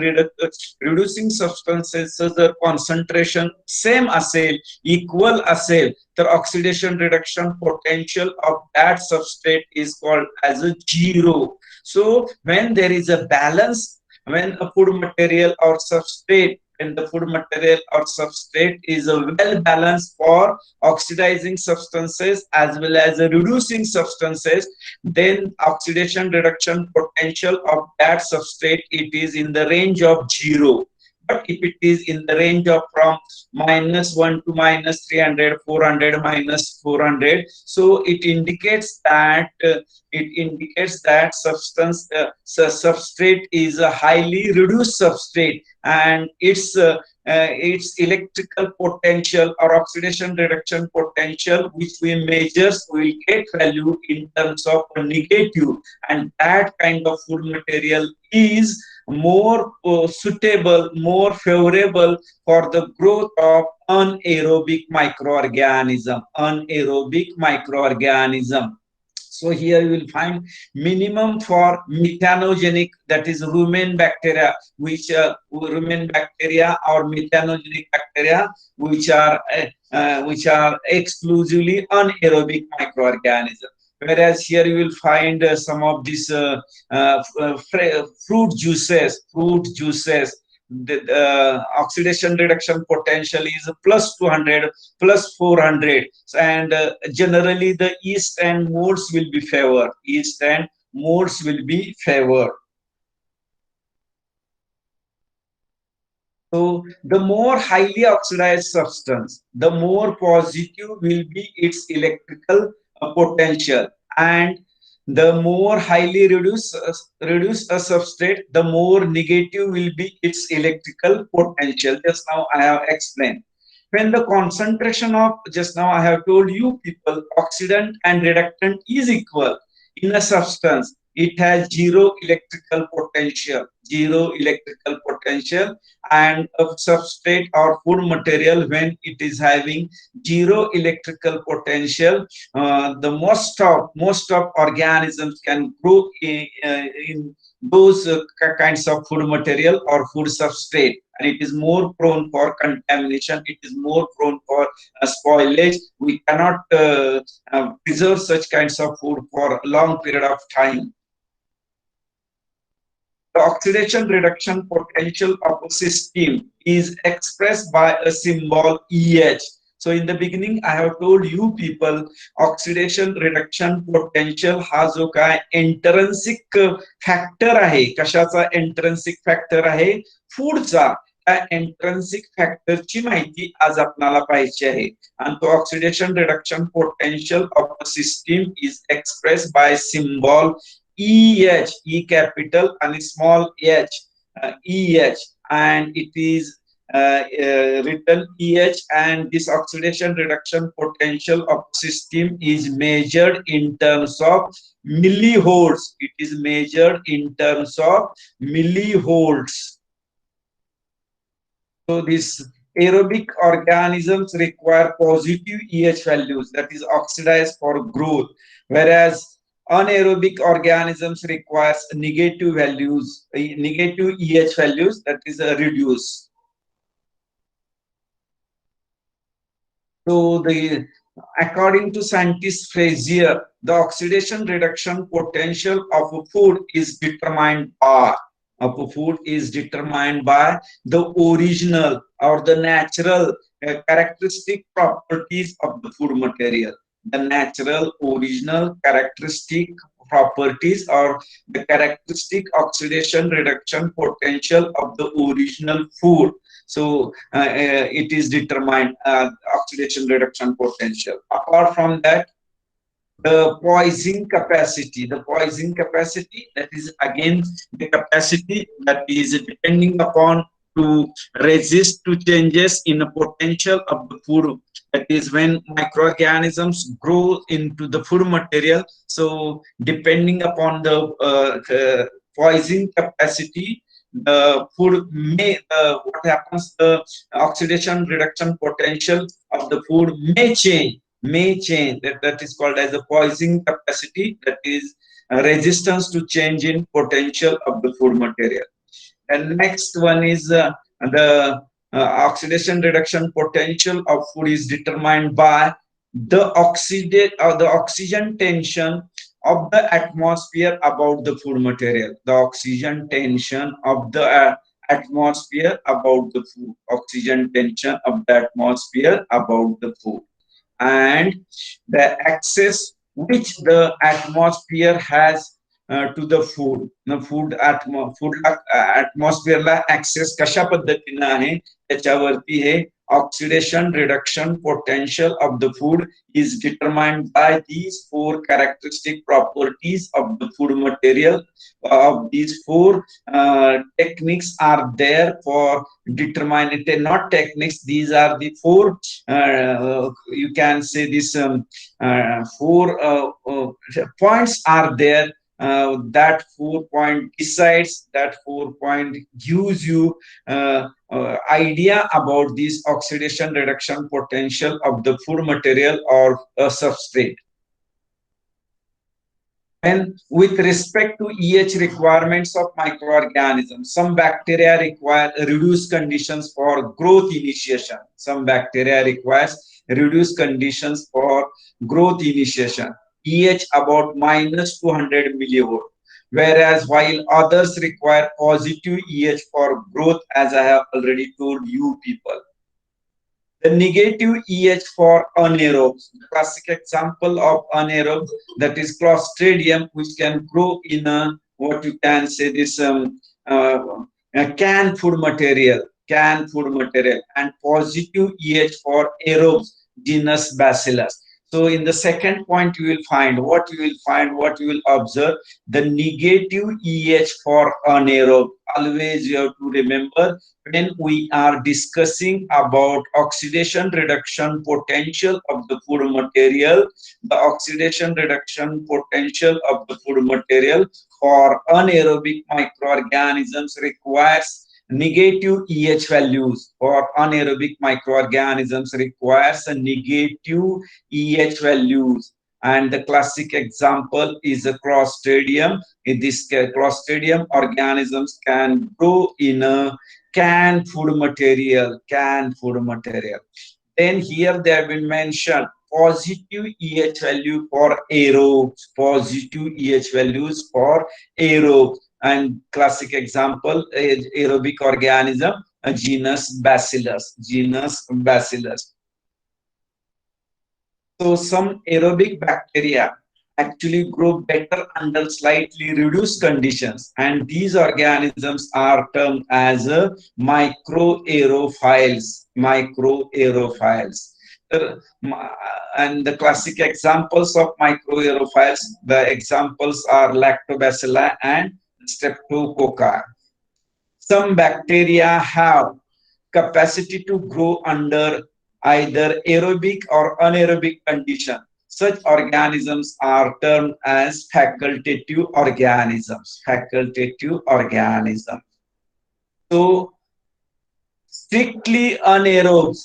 reducing substances, जर concentration same असेल, equal असेल, तर oxidation reduction potential of that substrate is called as a zero. So when there is a balance, when a food material or substrate, when the food material or substrate is a well balanced for oxidizing substances as well as reducing substances, then oxidation reduction potential of that substrate, it is in the range of zero. But if it is in the range of from -1 to -300, 400, -400, so it indicates that substrate is a highly reduced substrate, and its electrical potential or oxidation reduction potential, which we measures, will get value in terms of negative, and that kind of food material is more suitable, more favorable for the growth of anaerobic microorganism. So here you will find minimum for methanogenic, that is rumen bacteria, which rumen bacteria or methanogenic bacteria, which are exclusively anaerobic microorganisms. Whereas here you will find some of these fruit juices. The oxidation reduction potential is +200, +400, and generally the yeast and molds will be favored. So the more highly oxidized substance, the more positive will be its electrical potential, and the more highly reduced a substrate, the more negative will be its electrical potential. Just now I have explained. When the concentration of, just now I have told you people, oxidant and reductant is equal in a substance, it has zero electrical potential, and a substrate or food material, when it is having zero electrical potential, the most of organisms can grow in those kinds of food material or food substrate, and it is more prone for contamination, it is more prone for spoilage. We cannot preserve such kinds of food for a long period of time. The oxidation reduction potential of a system is expressed by a symbol EH. So in the beginning, I have told you people, oxidation reduction potential हा जो काय intrinsic factor आहे, कशाचा intrinsic factor आहे, फूडचा. त्या intrinsic फॅक्टरची माहिती आज आपल्याला पाहिजे आहे, आणि तो oxidation reduction potential of the system is expressed by symbol EH, E capital and small h, EH, and it is written EH, and this oxidation reduction potential of system is measured in terms of millivolts. It is measured in terms of millivolts. So these aerobic organisms require positive EH values, that is oxidized for growth, whereas anaerobic organisms requires negative values, negative EH values, that is reduce. So according to scientist Frazier, the oxidation reduction potential of a food is determined by the original or the natural characteristic properties of the food material. The natural original characteristic properties or the characteristic oxidation reduction potential of the original food. So it is determined oxidation reduction potential. Apart from that, the Poisson capacity, that is again the capacity that is depending upon to resist to changes in the potential of the food. That is when microorganisms grow into the food material. So depending upon the Poisson capacity, the food may what happens, the oxidation reduction potential of the food may change. That is called as the Poisson capacity, that is resistance to change in potential of the food material. And next one is the oxidation reduction potential of food is determined by the oxygen tension of the atmosphere about the food material. The oxygen tension of the atmosphere about the food. Oxygen tension of the atmosphere about the food. And the access which the atmosphere has to the food. Food atmosphere ला access कशा पद्धतीने आहे त्याच्यावरती हे oxidation reduction potential of the food is determined by these four characteristic properties of the food material. Of these four techniques are there for determining, not techniques, these are the four you can say this four points are there. That 4 point decides, that 4 point gives you idea about this oxidation reduction potential of the food material or a substrate. And with respect to EH requirements of microorganisms, some bacteria require reduced conditions for growth initiation. Some bacteria requires reduced conditions for growth initiation. EH about -200 millivolt, whereas while others require positive EH for growth, as I have already told you people. The negative EH for anaerobes. The classic example of anaerobes, that is Clostridium, which can grow in a, what you can say, this canned food material, and positive EH for aerobes, genus Bacillus. So in the second point, you will find, what you will observe, the negative EH for anaerobe. Always you have to remember, when we are discussing about oxidation reduction potential of the food material, the oxidation reduction potential of the food material for anaerobic microorganisms requires negative EH values. For anaerobic microorganisms requires a negative EH values. And the classic example is a Clostridium. In this Clostridium organisms can grow in a canned food material. Then here they have been mentioned positive EH value for aerobes, positive EH values for aerobes. And classic example, aerobic organism, a genus Bacillus. So some aerobic bacteria actually grow better under slightly reduced conditions, and these organisms are termed as microaerophiles. And the classic examples of microaerophiles, the examples are Lactobacilli and Streptococcus. Some bacteria have capacity to grow under either aerobic or anaerobic condition. Such organisms are termed as facultative organisms. So strictly anaerobes,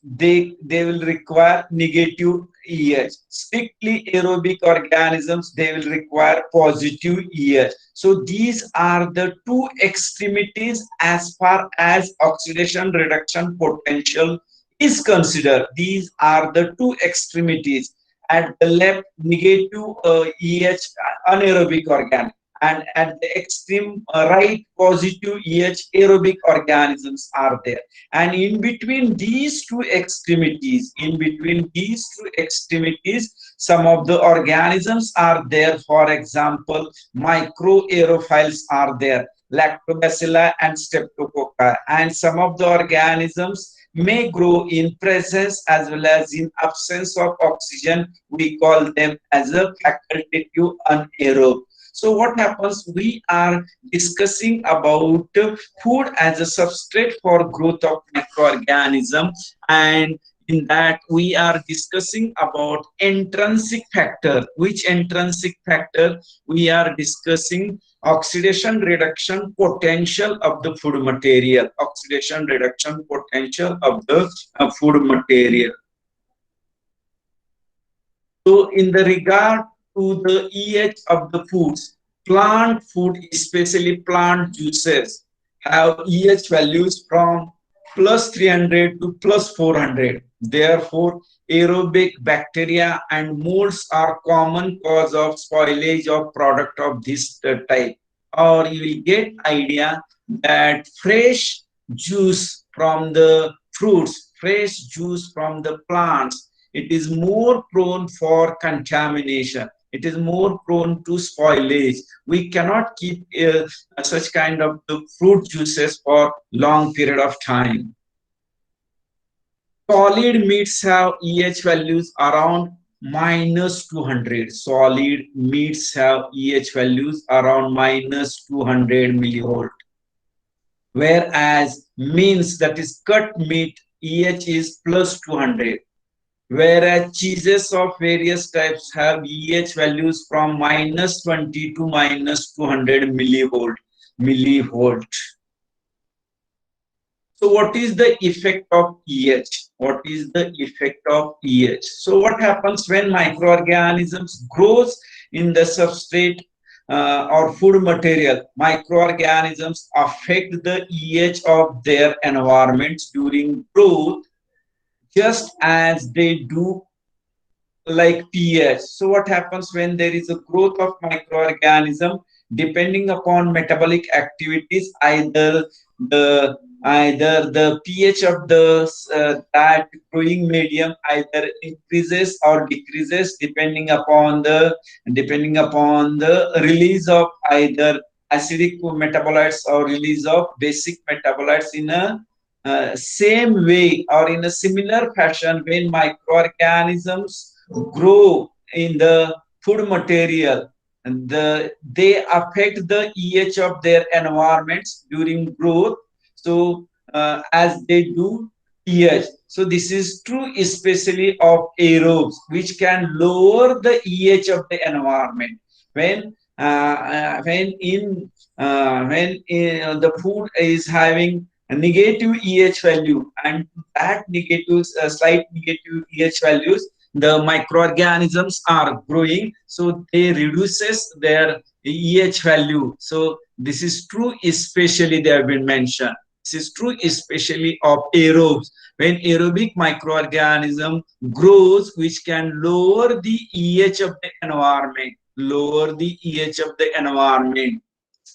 they will require negative EH. Strictly aerobic organisms, they will require positive EH. So these are the two extremities as far as oxidation reduction potential is considered. These are the two extremities. At the left, negative EH anaerobic organism, and at the extreme right, positive EH aerobic organisms are there. And in between these two extremities, some of the organisms are there. For example, microaerophiles are there, Lactobacilli and Streptococcus. And some of the organisms may grow in presence as well as in absence of oxygen. We call them as a facultative anaerobe. So what happens, we are discussing about food as a substrate for growth of microorganism, and in that we are discussing about intrinsic factor. Which intrinsic factor? We are discussing oxidation reduction potential of the food material. Oxidation reduction potential of the food material. So in the regard to the EH of the foods, plant food, especially plant juices, have EH values from +300 to +400. Therefore, aerobic bacteria and molds are common cause of spoilage of product of this type. Or you will get idea that fresh juice from the fruits, fresh juice from the plants, it is more prone for contamination. it is more prone to spoilage. We cannot keep such kind of the fruit juices for long period of time. Solid meats have EH values around -200. Solid meats have EH values around -200 millivolt. Whereas means, that is cut meat, EH is +200. Whereas cheeses of various types have EH values from -20 to -200 millivolt. So what is the effect of EH? What is the effect of EH? So what happens when microorganisms grows in the substrate or food material? Microorganisms affect the EH of their environments during growth, just as they do like pH. So what happens when there is a growth of microorganism? Depending upon metabolic activities, either the pH of the that growing medium either increases or decreases depending upon the release of either acidic metabolites or release of basic metabolites in a same way or in a similar fashion. When microorganisms grow in the food material, and they affect the EH of their environments during growth, so as they do pH. So this is true especially of aerobes, which can lower the EH of the environment. When the food is having a negative EH value, and that negative slight negative EH values, the microorganisms are growing, so they reduces their EH value. So this is true especially, they have been mentioned, this is true especially of aerobes. When aerobic microorganism grows, which can lower the EH of the environment,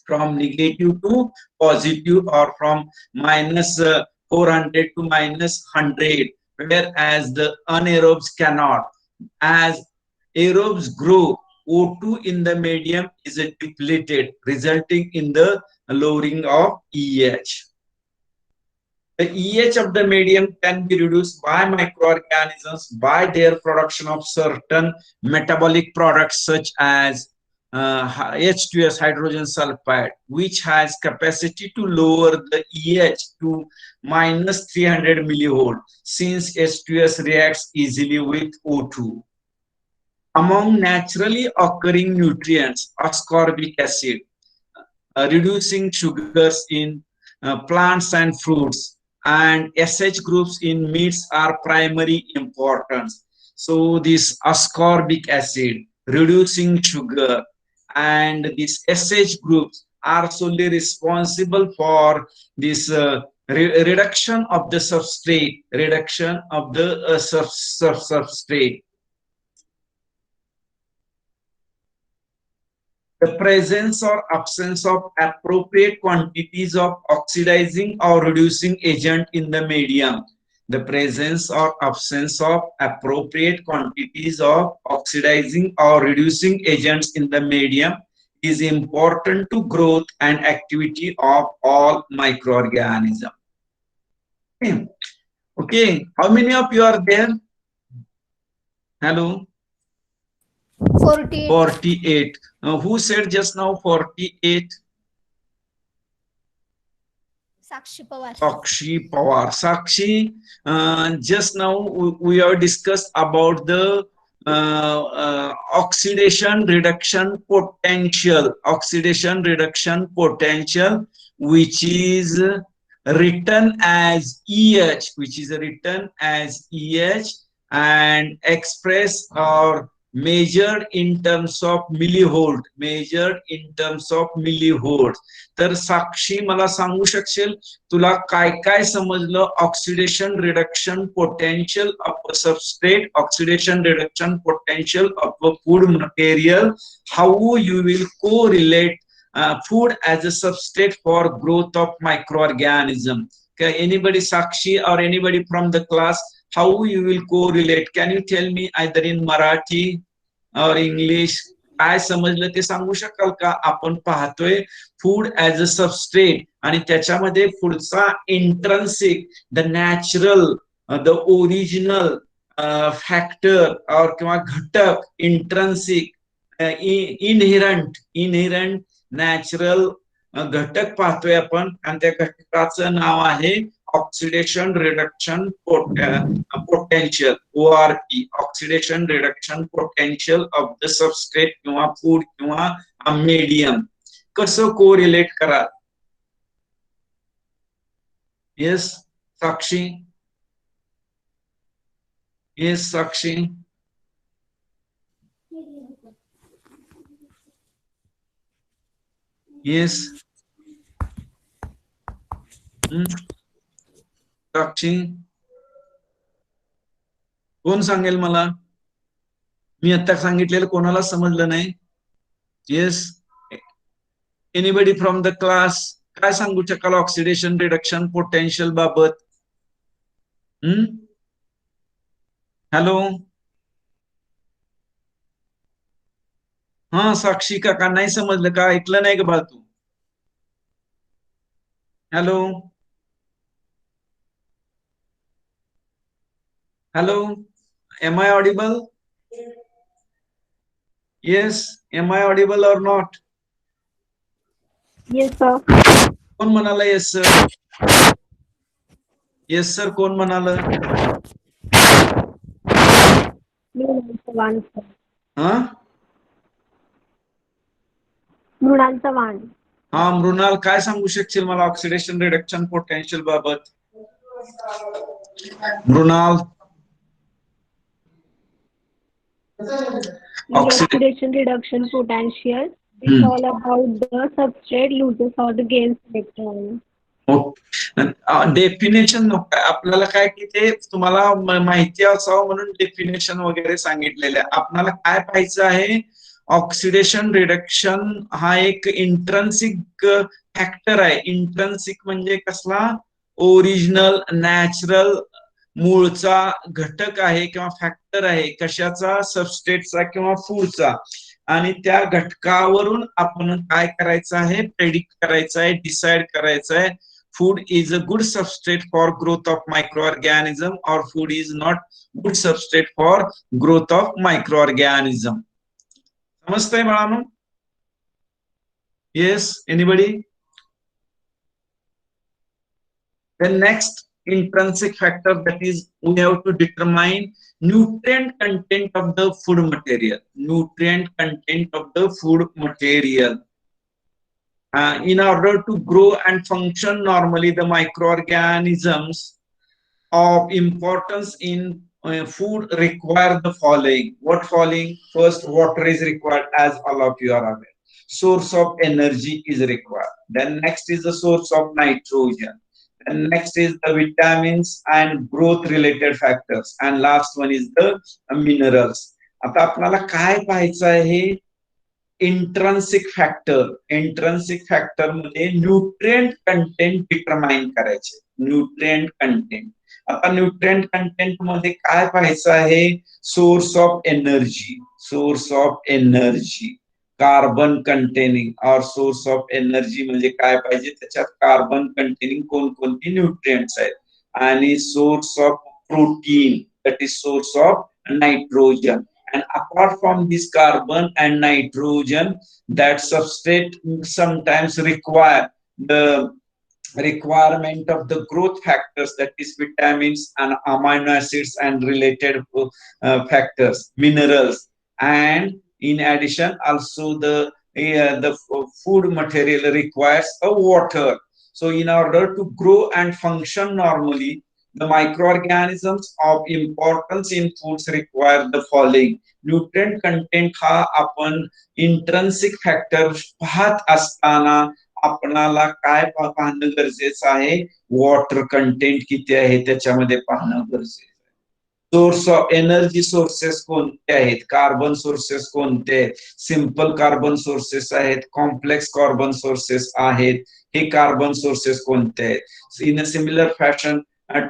from negative to positive, or from -400 to -100, whereas the anaerobes cannot. As aerobes grow, O2 in the medium is depleted, resulting in the lowering of EH. The EH of the medium can be reduced by microorganisms by their production of certain metabolic products such as H2S, hydrogen sulfide, which has capacity to lower the EH to -300 millivolt, since H2S reacts easily with O2. Among naturally occurring nutrients, ascorbic acid, reducing sugars in plants and fruits, and SH groups in meats are primary importance. So this ascorbic acid, reducing sugar, and these SH groups are solely responsible for this reduction of the substrate, substrate. The presence or absence of appropriate quantities of oxidizing or reducing agent in the medium. The presence or absence of appropriate quantities of oxidizing or reducing agents in the medium is important to growth and activity of all microorganisms. Okay, how many of you are there? Hello? 48. 48. Who said just now 48? Sakshi Pawar. Sakshi Pawar. Sakshi, just now we have discussed about the oxidation reduction potential. Oxidation reduction potential, which is written as EH, and expressed or measured in terms of millivolt. तर साक्षी मला सांगू शकशील तुला काय काय समजलं oxidation reduction potential of a substrate, oxidation reduction potential of a food material, how you will correlate food as a substrate for growth of microorganism. Okay, anybody, Sakshi or anybody from the class, how you will correlate? Can you tell me either in Marathi और English काय समजलं ते सांगू शकाल का? आपण पाहतोय food as a substrate आणि त्याच्यामध्ये पुढचा intrinsic, the natural, the original factor और किंवा घटक, इंट्रन्सिक, इनहेरंट नॅचरल घटक पाहतोय आपण आणि त्या घटकाचं नाव आहे oxidation reduction potential, ORP, oxidation reduction potential of the substrate किंवा फूड किंवा मीडियम. कसं कोरिलेट करा? येस साक्षी, येस साक्षी. येस साक्षी, कोण सांगेल मला? मी आता सांगितलेलं कोणाला समजलं नाही? Yes, anybody from the class काय सांगू शकाल ऑक्सिडेशन रिडक्शन पोटेन्शियल बाबत? हॅलो, हा साक्षी का नाही समजलं का? ऐकलं नाही का बाळ तू? Hello, hello, am I audible? Yes, am I audible or not? Yes sir. कोण म्हणाला येस सर? येस सर कोण म्हणाल? मृणाल सर. हा मृणाल चव्हाण. हा मृणाल, काय सांगू शकशील मला ऑक्सिडेशन रिडक्शन पोटेन्शियल बाबत? Mrinal, Oxidation reduction potential is all about the substrate loses or the gains electron. Definition नको आपल्याला, काय की ते तुम्हाला माहिती असावं म्हणून डेफिनेशन वगैरे सांगितलेलं आहे. आपल्याला काय पाहायचं आहे? ऑक्सिडेशन रिडक्शन हा एक इंट्रन्सिक फॅक्टर आहे. इंट्रन्सिक म्हणजे कसला? ओरिजिनल, नॅचरल, मूळचा घटक आहे किंवा फॅक्टर आहे. कशाचा? सबस्ट्रेटचा किंवा फूडचा. आणि त्या घटकावरून आपण काय करायचं आहे? प्रेडिक्ट करायचं आहे, डिसाइड करायचं आहे. Food is a good substrate for growth of microorganism or food is not good substrate for growth of microorganism. समजतंय बाळांनो? Yes, anybody? Then next intrinsic factor, that is we have to determine nutrient content of the food material. Nutrient content of the food material. In order to grow and function normally, the microorganisms of importance in food require the following. What following? First, water is required, as all of you are aware. Source of energy is required. Then next is the source of nitrogen. And next is the vitamins and growth related factors. And last one is the minerals. आता आपल्याला काय पाहायचं आहे? इंट्रन्सिक factor. इंट्रन्सिक factor मध्ये nutrient content determine करायचे. Nutrient content. आता nutrient content मध्ये काय पाहायचं आहे? Source of energy. Source of energy, carbon containing और सोर्स ऑफ एनर्जी म्हणजे काय पाहिजे? त्याच्यात कार्बन कंटेनिंग कोणकोणती न्यूट्रिएंट्स आहेत. आणि source of protein, that is source of nitrogen. And apart from this carbon and nitrogen, that substrate sometimes require the requirement of the growth factors, that is vitamins and amino acids and related factors, minerals, and in addition also the food material requires a water. So in order to grow and function normally, the microorganisms of importance in foods require the following. Nutrient content हा आपण इंट्रन्सिक factor पाहत असताना आपणाला काय पाहणं गरजेचं आहे? Water content किती आहे त्याच्यामध्ये पाहणं गरजेचं आहे. सोर्स ऑफ एनर्जी सोर्सेस कोणते आहेत? कार्बन सोर्सेस कोणते आहेत? सिंपल कार्बन सोर्सेस आहेत, कॉम्प्लेक्स कार्बन सोर्सेस आहेत. हे कार्बन सोर्सेस कोणते आहेत? In a similar fashion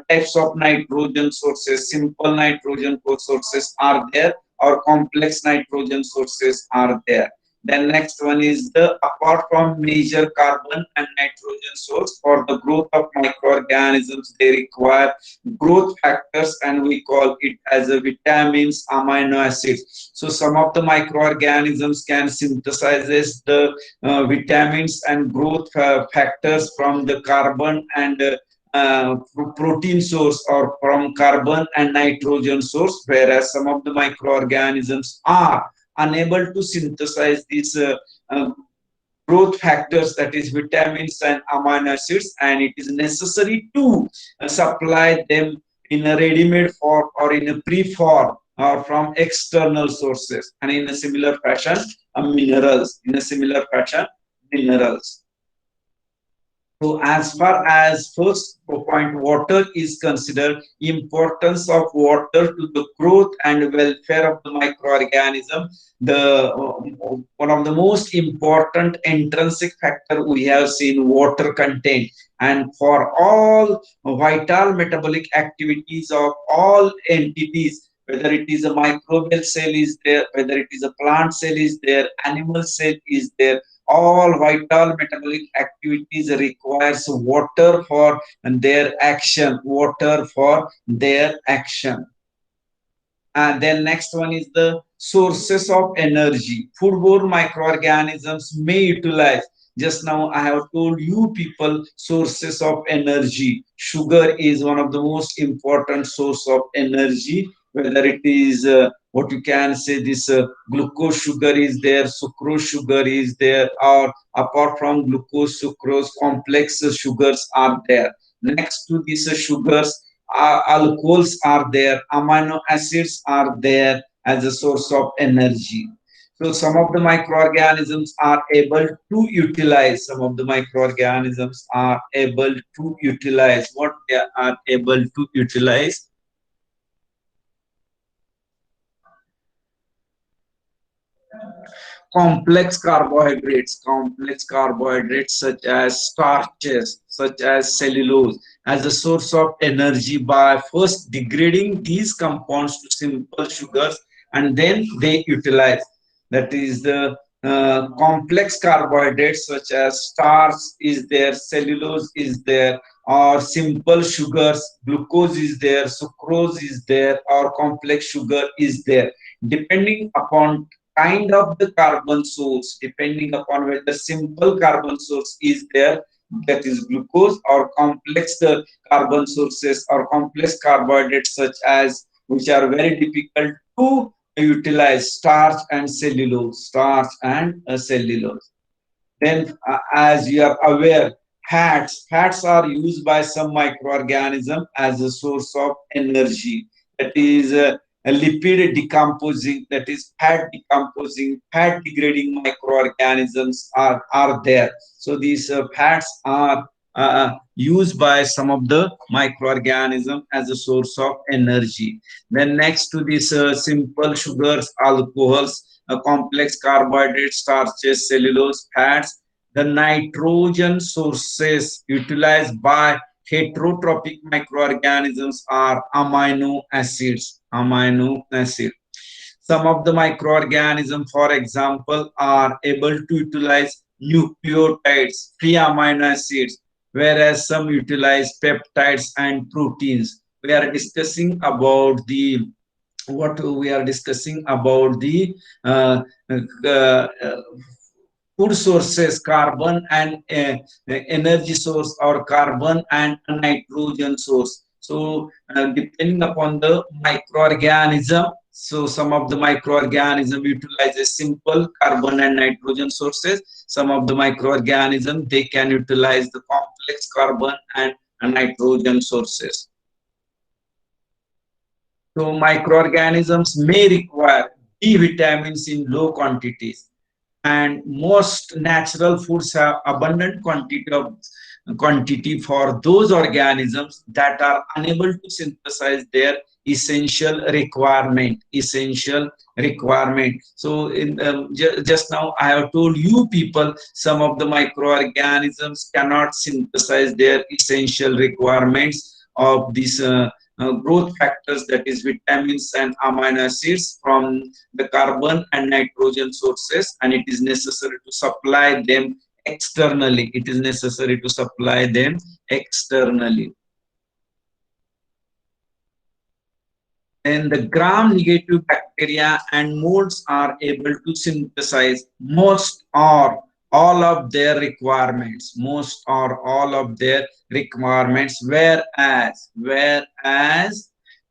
types of nitrogen sources, simple nitrogen sources are there or complex nitrogen sources are there. Then next one is the apart from major carbon and nitrogen source for the growth of microorganisms, they require growth factors, and we call it as a vitamins, amino acids. So some of the microorganisms can synthesize the vitamins and growth factors from the carbon and protein source or from carbon and nitrogen source, whereas some of the microorganisms are unable to synthesize these growth factors, that is vitamins and amino acids, and it is necessary to supply them in a ready-made form or in a pre-form or from external sources, and in a similar fashion minerals. So as far as first point, water is considered, importance of water to the growth and welfare of the microorganism. One of the most important intrinsic factor we have seen water content, and for all vital metabolic activities of all entities, whether it is a microbial cell is there, whether it is a plant cell is there, animal cell is there, all vital metabolic activities requires water for their action. And then next one is the sources of energy. Foodborne microorganisms may utilize. Just now I have told you people sources of energy. Sugar is one of the most important source of energy, whether it is what you can say this glucose sugar is there, sucrose sugar is there, or apart from glucose, sucrose, complex sugars are there. Next to these sugars, alcohols are there, amino acids are there as a source of energy. So some of the microorganisms are able to utilize, what they are able to utilize. Complex carbohydrates such as starches, such as cellulose, as a source of energy by first degrading these compounds to simple sugars, and then they utilize. That is the complex carbohydrates such as starch is there, cellulose is there, or simple sugars, glucose is there, sucrose is there, or complex sugar is there. Depending upon kind of the carbon source, depending upon whether simple carbon source is there, that is glucose, or complex carbon sources or complex carbohydrates such as, which are very difficult to utilize, starch and cellulose. Then as you are aware, fats are used by some microorganism as a source of energy. That is a lipid decomposing, that is fat decomposing, fat degrading microorganisms are there. So these fats are used by some of the microorganisms as a source of energy. Then next to this simple sugars, alcohols, complex carbohydrates, starches, cellulose, fats, the nitrogen sources utilized by heterotrophic microorganisms are amino acids. Some of the microorganisms, for example, are able to utilize nucleotides, free amino acids, whereas some utilize peptides and proteins. We are discussing about the food sources, carbon and energy source, or carbon and nitrogen source. So depending upon the microorganism, so some of the microorganism utilizes simple carbon and nitrogen sources. Some of the microorganism, they can utilize the complex carbon and nitrogen sources. So microorganisms may require B vitamins in low quantities, and most natural foods have abundant quantity for those organisms that are unable to synthesize their essential requirement. So just now I have told you people, some of the microorganisms cannot synthesize their essential requirements of this growth factors, that is vitamins and amino acids from the carbon and nitrogen sources, and it is necessary to supply them externally. It is necessary to supply them externally. Then the gram-negative bacteria and molds are able to synthesize most or all of their requirements, whereas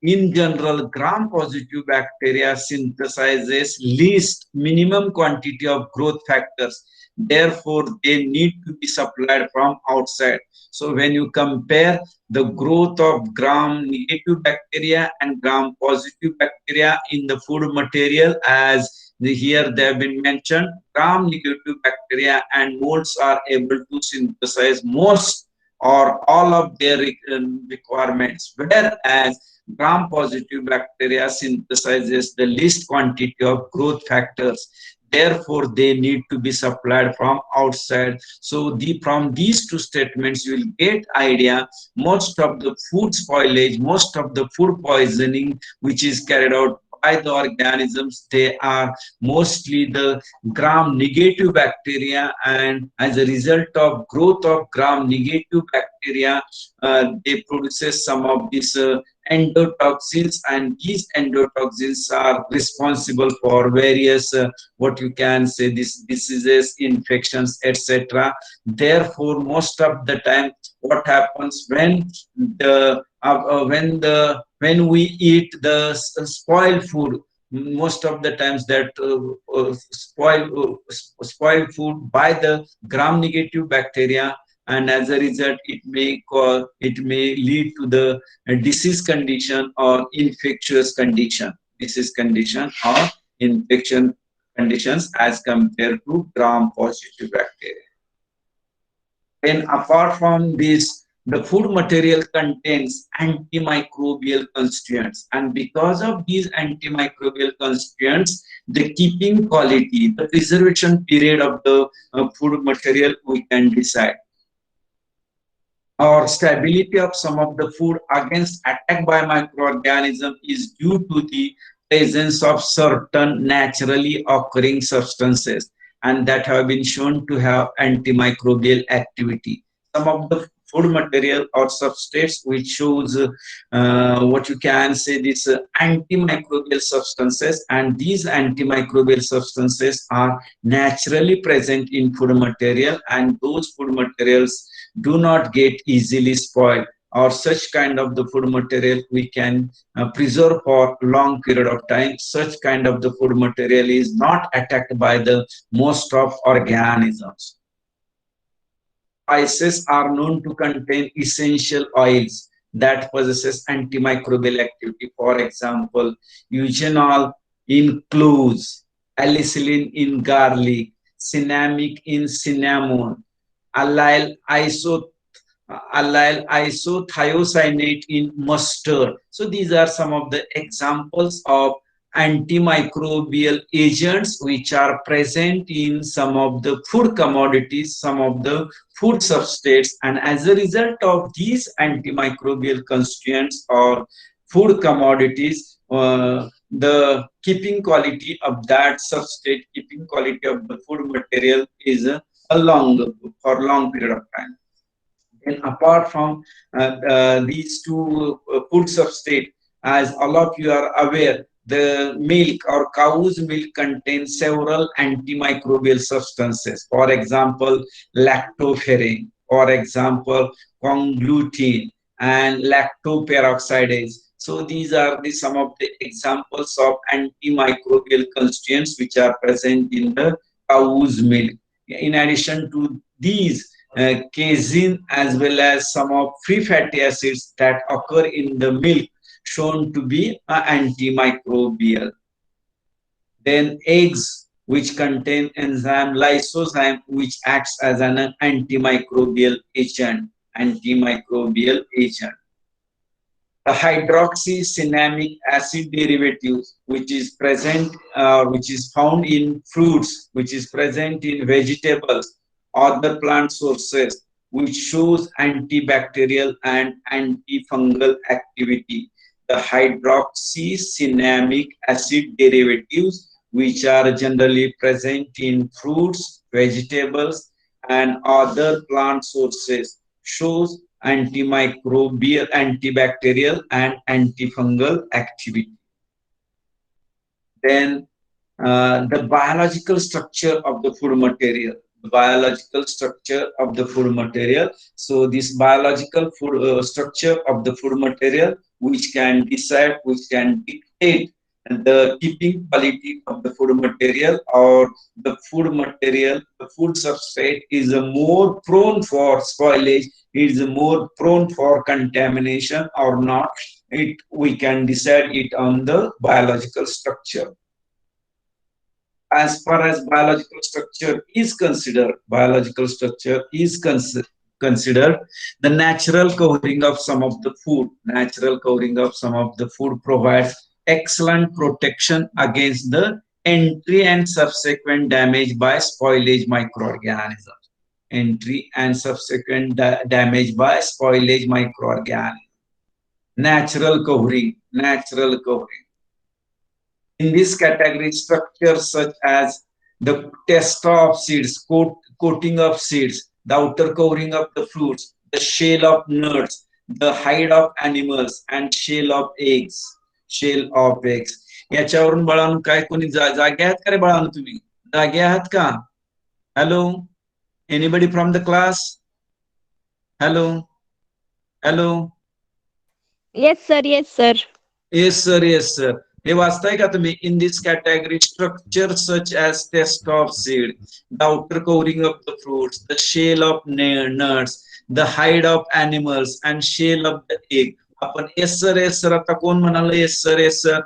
in general, gram-positive bacteria synthesizes least minimum quantity of growth factors. Therefore, they need to be supplied from outside. So when you compare the growth of gram-negative bacteria and gram-positive bacteria in the food material, as here they have been mentioned, gram-negative bacteria and molds are able to synthesize most or all of their requirements, whereas gram-positive bacteria synthesizes the least quantity of growth factors. Therefore, they need to be supplied from outside. So from these two statements, you will get idea most of the food spoilage, most of the food poisoning which is carried out by the organisms, they are mostly the gram-negative bacteria, and as a result of growth of gram-negative bacteria, they produces some of these endotoxins, and these endotoxins are responsible for various what you can say these diseases, infections, etc. Therefore, most of the time, what happens when when we eat the spoiled food, most of the times that spoiled food by the gram-negative bacteria, and as a result, it may lead to the disease condition or infectious condition, or infection conditions as compared to gram-positive bacteria. Then apart from this, the food material contains antimicrobial constituents, and because of these antimicrobial constituents, the keeping quality, the preservation period of the food material we can decide. Or stability of some of the food against attack by microorganisms is due to the presence of certain naturally occurring substances, and that have been shown to have antimicrobial activity. Some of the food material or substrates which shows what you can say this antimicrobial substances, and these antimicrobial substances are naturally present in food material, and those food materials do not get easily spoiled, or such kind of the food material we can preserve for long period of time. Such kind of the food material is not attacked by the most of organisms. Spices are known to contain essential oils that possesses antimicrobial activity. For example, eugenol in cloves, alicillin in garlic, cinnamic in cinnamon, allyl isothiocyanate in mustard. So these are some of the examples of antimicrobial agents which are present in some of the food commodities, some of the food substrates, and as a result of these antimicrobial constituents or food commodities, the keeping quality of that substrate, keeping quality of the food material is for long period of time. And apart from these two food substrate, as all of you are aware, the milk or cow's milk contains several antimicrobial substances. For example, lactoferrin, for example, conglutine and lactoperoxidase. So these are some of the examples of antimicrobial constituents which are present in the cow's milk. In addition to these, casein as well as some of free fatty acids that occur in the milk shown to be antimicrobial. Then eggs, which contain enzyme lysozyme, which acts as an antimicrobial agent. The hydroxycinnamic acid derivatives, which is present, which is found in fruits, which is present in vegetables, other plant sources, which shows antibacterial and antifungal activity. the hydroxycinnamic acid derivatives, which are generally present in fruits, vegetables, and other plant sources, shows antimicrobial, antibacterial, and antifungal activity. Then the biological structure of the food material. The biological structure of the food material. So this biological food structure of the food material, which can decide, which can dictate the keeping quality of the food material, or the food material, the food substrate is more prone for spoilage, is more prone for contamination or not. We can decide it on the biological structure. As far as biological structure is considered, considered the natural covering of some of the food. Natural covering of some of the food provides excellent protection against the entry and subsequent damage by spoilage microorganisms. Entry and subsequent damage by spoilage microorganisms. Natural covering. In this category, structures such as the testa of seeds, coating of seeds, the outer covering of the fruits, the shell of nuts, the hide of animals, and shell of eggs. याच्यावरून बाळांनो काय कोणी जागे आहात का रे बाळांनो? तुम्ही जागे आहात का? Hello, anybody from the class? Hello hello. Yes, sir. Yes, sir. Yes sir. हे वाचताय का तुम्ही? In this category structure such as test of seed, the outer covering of the fruits, the shell of nuts, the hide of animals and shell of the egg. आपण yes sir आता कोण म्हणाल yes sir?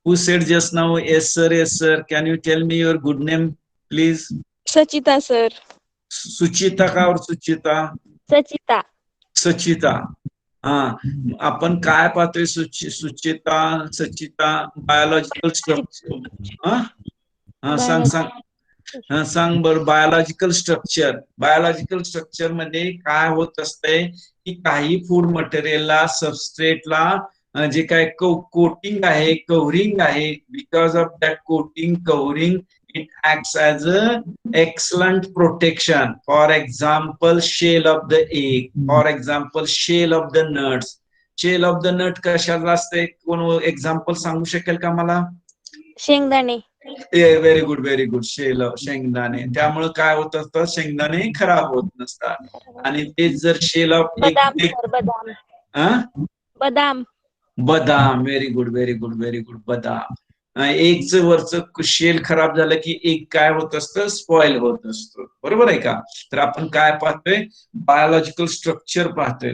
Who said just now yes sir? Can you tell me your good name please? Sachita, sir. सुचिता का और सुचिता? सचिता. आपण काय पाहतोय Sachita biological structure. सांग बर. बायोलॉजिकल स्ट्रक्चर मध्ये काय होत असतंय की काही फूड मटेरियलला, सबस्ट्रेटला जे काय कोटिंग आहे, कव्हरिंग आहे, because of that coating covering it acts as a excellent protection. For example, shell of the egg, for example, shell of the nuts. Shell of the nut कशाला असते? कोण एक्झाम्पल सांगू शकेल का मला? शेंगदाणे. Very good. शेंगदाणे. त्यामुळे काय होत असतं? शेंगदाणे खराब होत नसतात. आणि ते जर शेल ऑफ बदाम. Very good. बदाम. एगचं वरचं शेल खराब झालं की एग काय होत असतं? स्पॉइल होत असतं. बरोबर आहे का? तर आपण काय पाहतोय? बायोलॉजिकल स्ट्रक्चर पाहतोय.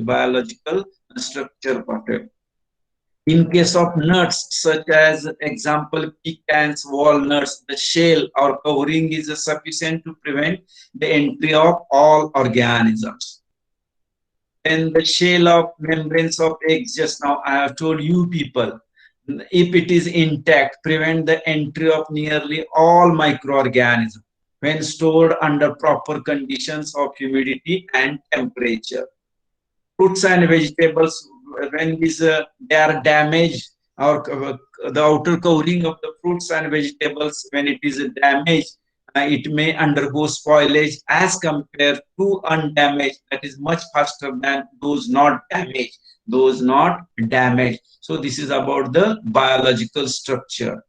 In case of nuts, such as example pecans, walnuts, the shell or covering is sufficient to prevent the entry of all organisms. And the shell of membranes of eggs, just now I have told you people, if it is intact, prevent the entry of nearly all microorganisms when stored under proper conditions of humidity and temperature. Fruits and vegetables, when they are damaged, or the outer covering of the fruits and vegetables, when it is damaged, it may undergo spoilage as compared to undamaged, that is much faster than those not damaged. So this is about the biological structure.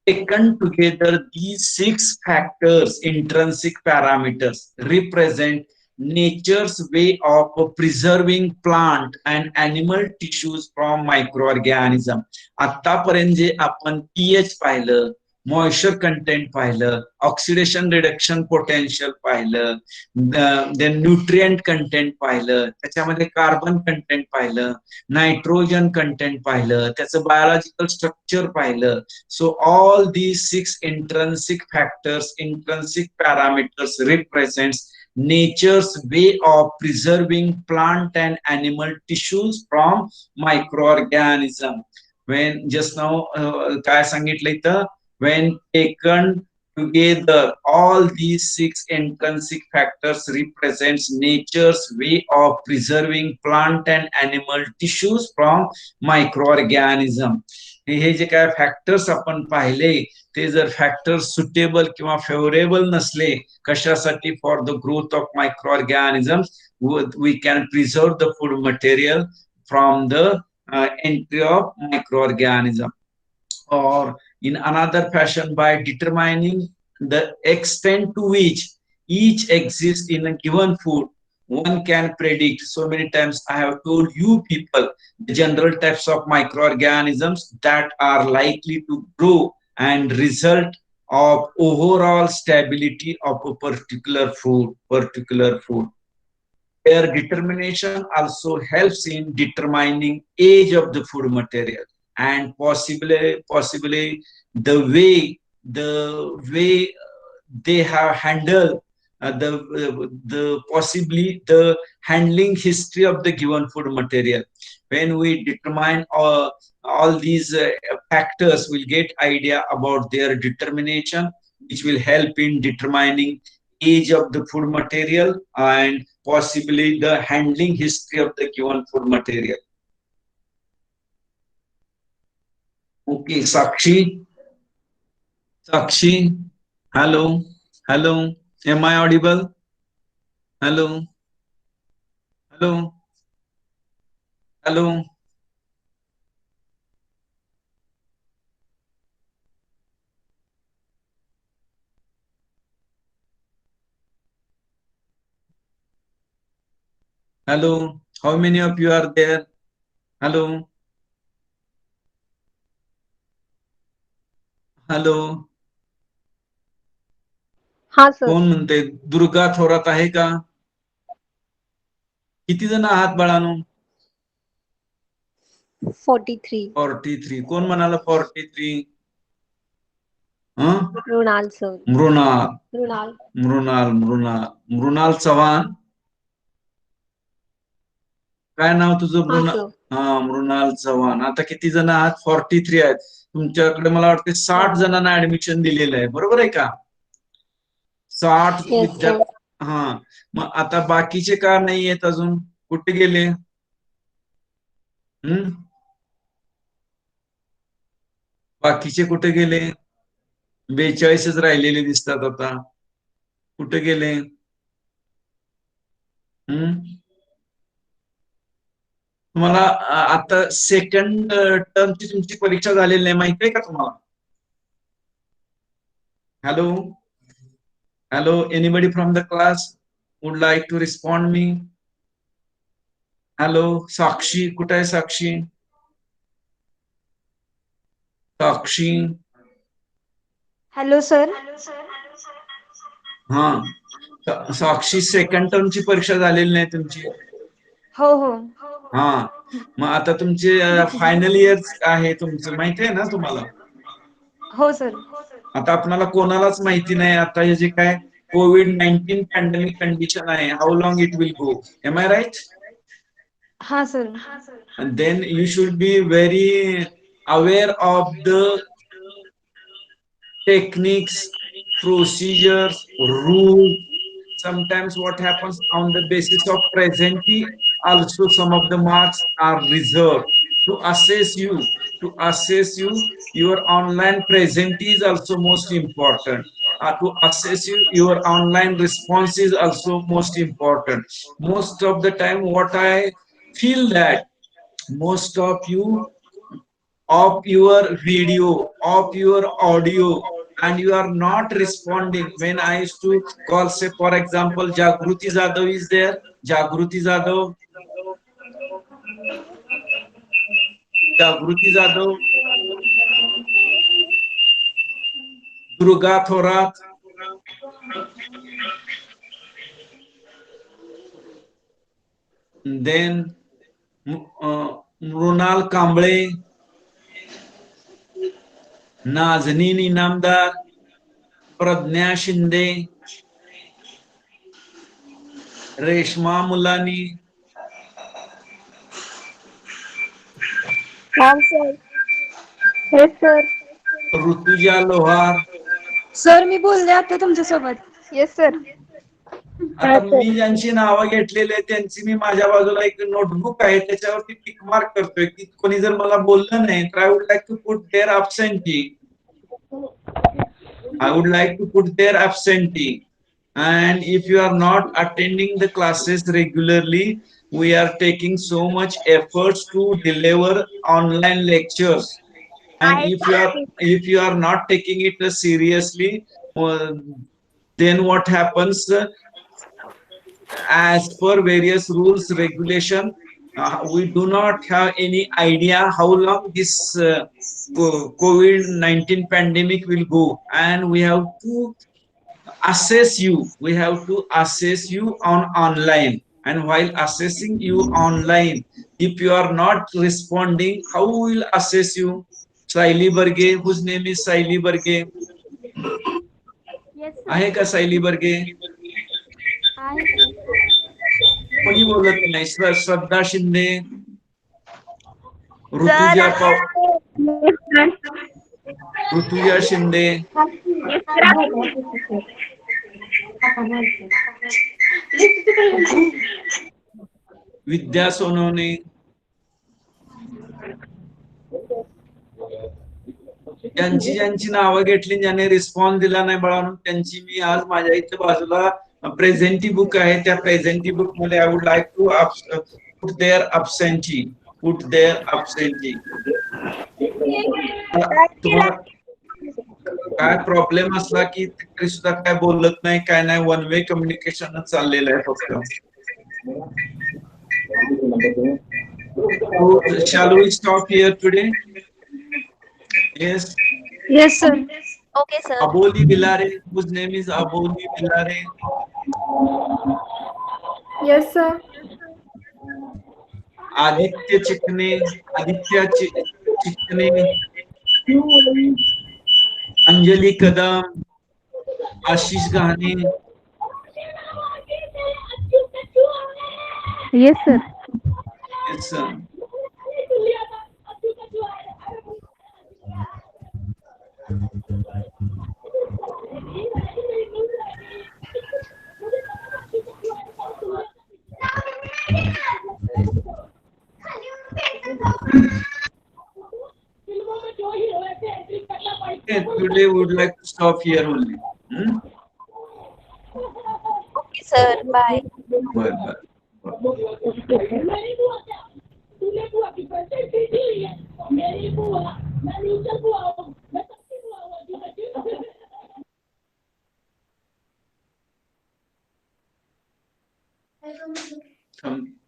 Taken together, these 6 factors, intrinsic parameters, represent nature's way of preserving plant and animal tissues from microorganism. आतापर्यंत जे आपण pH पाहिलं, moisture content पाहिलं, oxidation reduction potential पाहिलं, then nutrient content पाहिलं, त्याच्यामध्ये carbon content पाहिलं, nitrogen content पाहिलं, त्याचं बायोलॉजिकल स्ट्रक्चर पाहिलं. So all these 6 intrinsic factors, intrinsic parameters represents nature's way of preserving plant and animal tissues from microorganism. When just now काय सांगितलं इथं? When taken Together, all these six intrinsic factors represents nature's way of preserving plant and animal tissues from microorganism. हे जे काय factors आपण पाहिले ते जर factors suitable किंवा favourable नसले कशासाठी for the growth of microorganisms we can preserve the food material from the entry of microorganism, or in another fashion by determining the extent to which each exists in a given food, one can predict. So many times I have told you people the general types of microorganisms that are likely to grow and result of overall stability of a particular food. Their determination also helps in determining age of the food material, and possibly the way they have handled possibly the handling history of the given food material. When we determine all these factors, we'll get idea about their determination, which will help in determining age of the food material and possibly the handling history of the given food material. Okay, Sakshi, hello, am I audible? Hello. Hello, how many of you are there? Hello. हा sir. कोण म्हणते? दुर्गा थोरात आहे का? किती जण आहात बाळांनो? 43. कोण म्हणाला 43? मृणाल सर. मृणाल चव्हाण. काय नाव तुझं? मृणाल चव्हाण. आता किती जण आहात? 43 आहेत. तुमच्याकडे मला वाटते 60 जणांना ऍडमिशन दिलेलं आहे, बरोबर आहे का? 60 विद्यार्थी. मग आता बाकीचे का नाही आहेत अजून? कुठे गेले? बाकीचे कुठे गेले? 42च राहिलेले दिसतात आता. कुठे गेले? तुम्हाला आता सेकंड टर्मची तुमची परीक्षा झालेली नाही, माहिती आहे का तुम्हाला? Hello, anybody from the class would like to respond me? Hello, Sakshi कुठे आहे? Sakshi. Hello sir. Sakshi, second टर्मची परीक्षा झालेली नाही तुमची? हो. मग आता तुमचे फायनल इयर आहे तुमचं, माहिती आहे ना तुम्हाला? हो सर. आता आपल्याला कोणालाच माहिती नाही आता हे जे काय COVID-19 पॅन्डेमिक कंडिशन आहे, how long it will go. Am I right? हा sir. And then you should be very aware of the techniques, procedures, rules. Sometimes what happens on the basis of presentee, also some of the marks are reserved to assess you. Your online presentee is also most important. To assess you, your online response is also most important. Most of the time, what I feel that most of you of your video, of your audio, and you are not responding. When I used to call, say for example, Jagruti Jadhav is there. Jagruti Jadhav. Durga Thorat. Then Mrunal Kamble, Nazanin Inamdar, Pradnya Shinde, Reshma Mulani. Yes, sir. Rutuja Lohar. Sir मी बोलले आता तुमच्यासोबत. Yes sir. आता मी ज्यांची नावं घेतलेली आहेत त्यांची मी माझ्या बाजूला एक नोटबुक आहे त्याच्यावरती टिक मार्क करतोय की कोणी जर मला बोललं नाही तर I would like to put there absentee. I would like to put their absentee. And if you are not attending the classes regularly, we are taking so much efforts to deliver online lectures. And if you are not taking it seriously, then what happens? As per various rules regulation, we do not have any idea how long this COVID-19 pandemic will go, and we have to assess you. We have to assess you on online, and while assessing you online, if you are not responding, how we will assess you? Saili Barge, whose name is Saili Barge. Yes आहे का सायली बर्गे? कोणी बोलत नाही. श्रद्धा शिंदे, ऋतुजा शिंदे, विद्या सोनवणे, ज्यांची नावं घेतली ज्याने response दिला नाही बाळांनो त्यांची मी आज माझ्या इथे बाजूला प्रेझेंटी बुक आहे त्या प्रेझेंटी बुक मध्ये I would like to put there absentee. Put there absentee. तुम्हाला काय प्रॉब्लेम असला की तरी सुद्धा काय बोलत नाही काय नाही वन वे कम्युनिकेशन चाललेलं आहे फक्त. Shall we stop here today? Yes. Yes sir. Okay sir. Aboli Bilare, whose name is Aboli Bilare. Yes, sir. Aditya Chikne, Anjali Kadam, Ashish Gahane. Yes sir. Yes, sir. Okay, today we would like to stop here only. Okay sir. Bye. Bye. Come.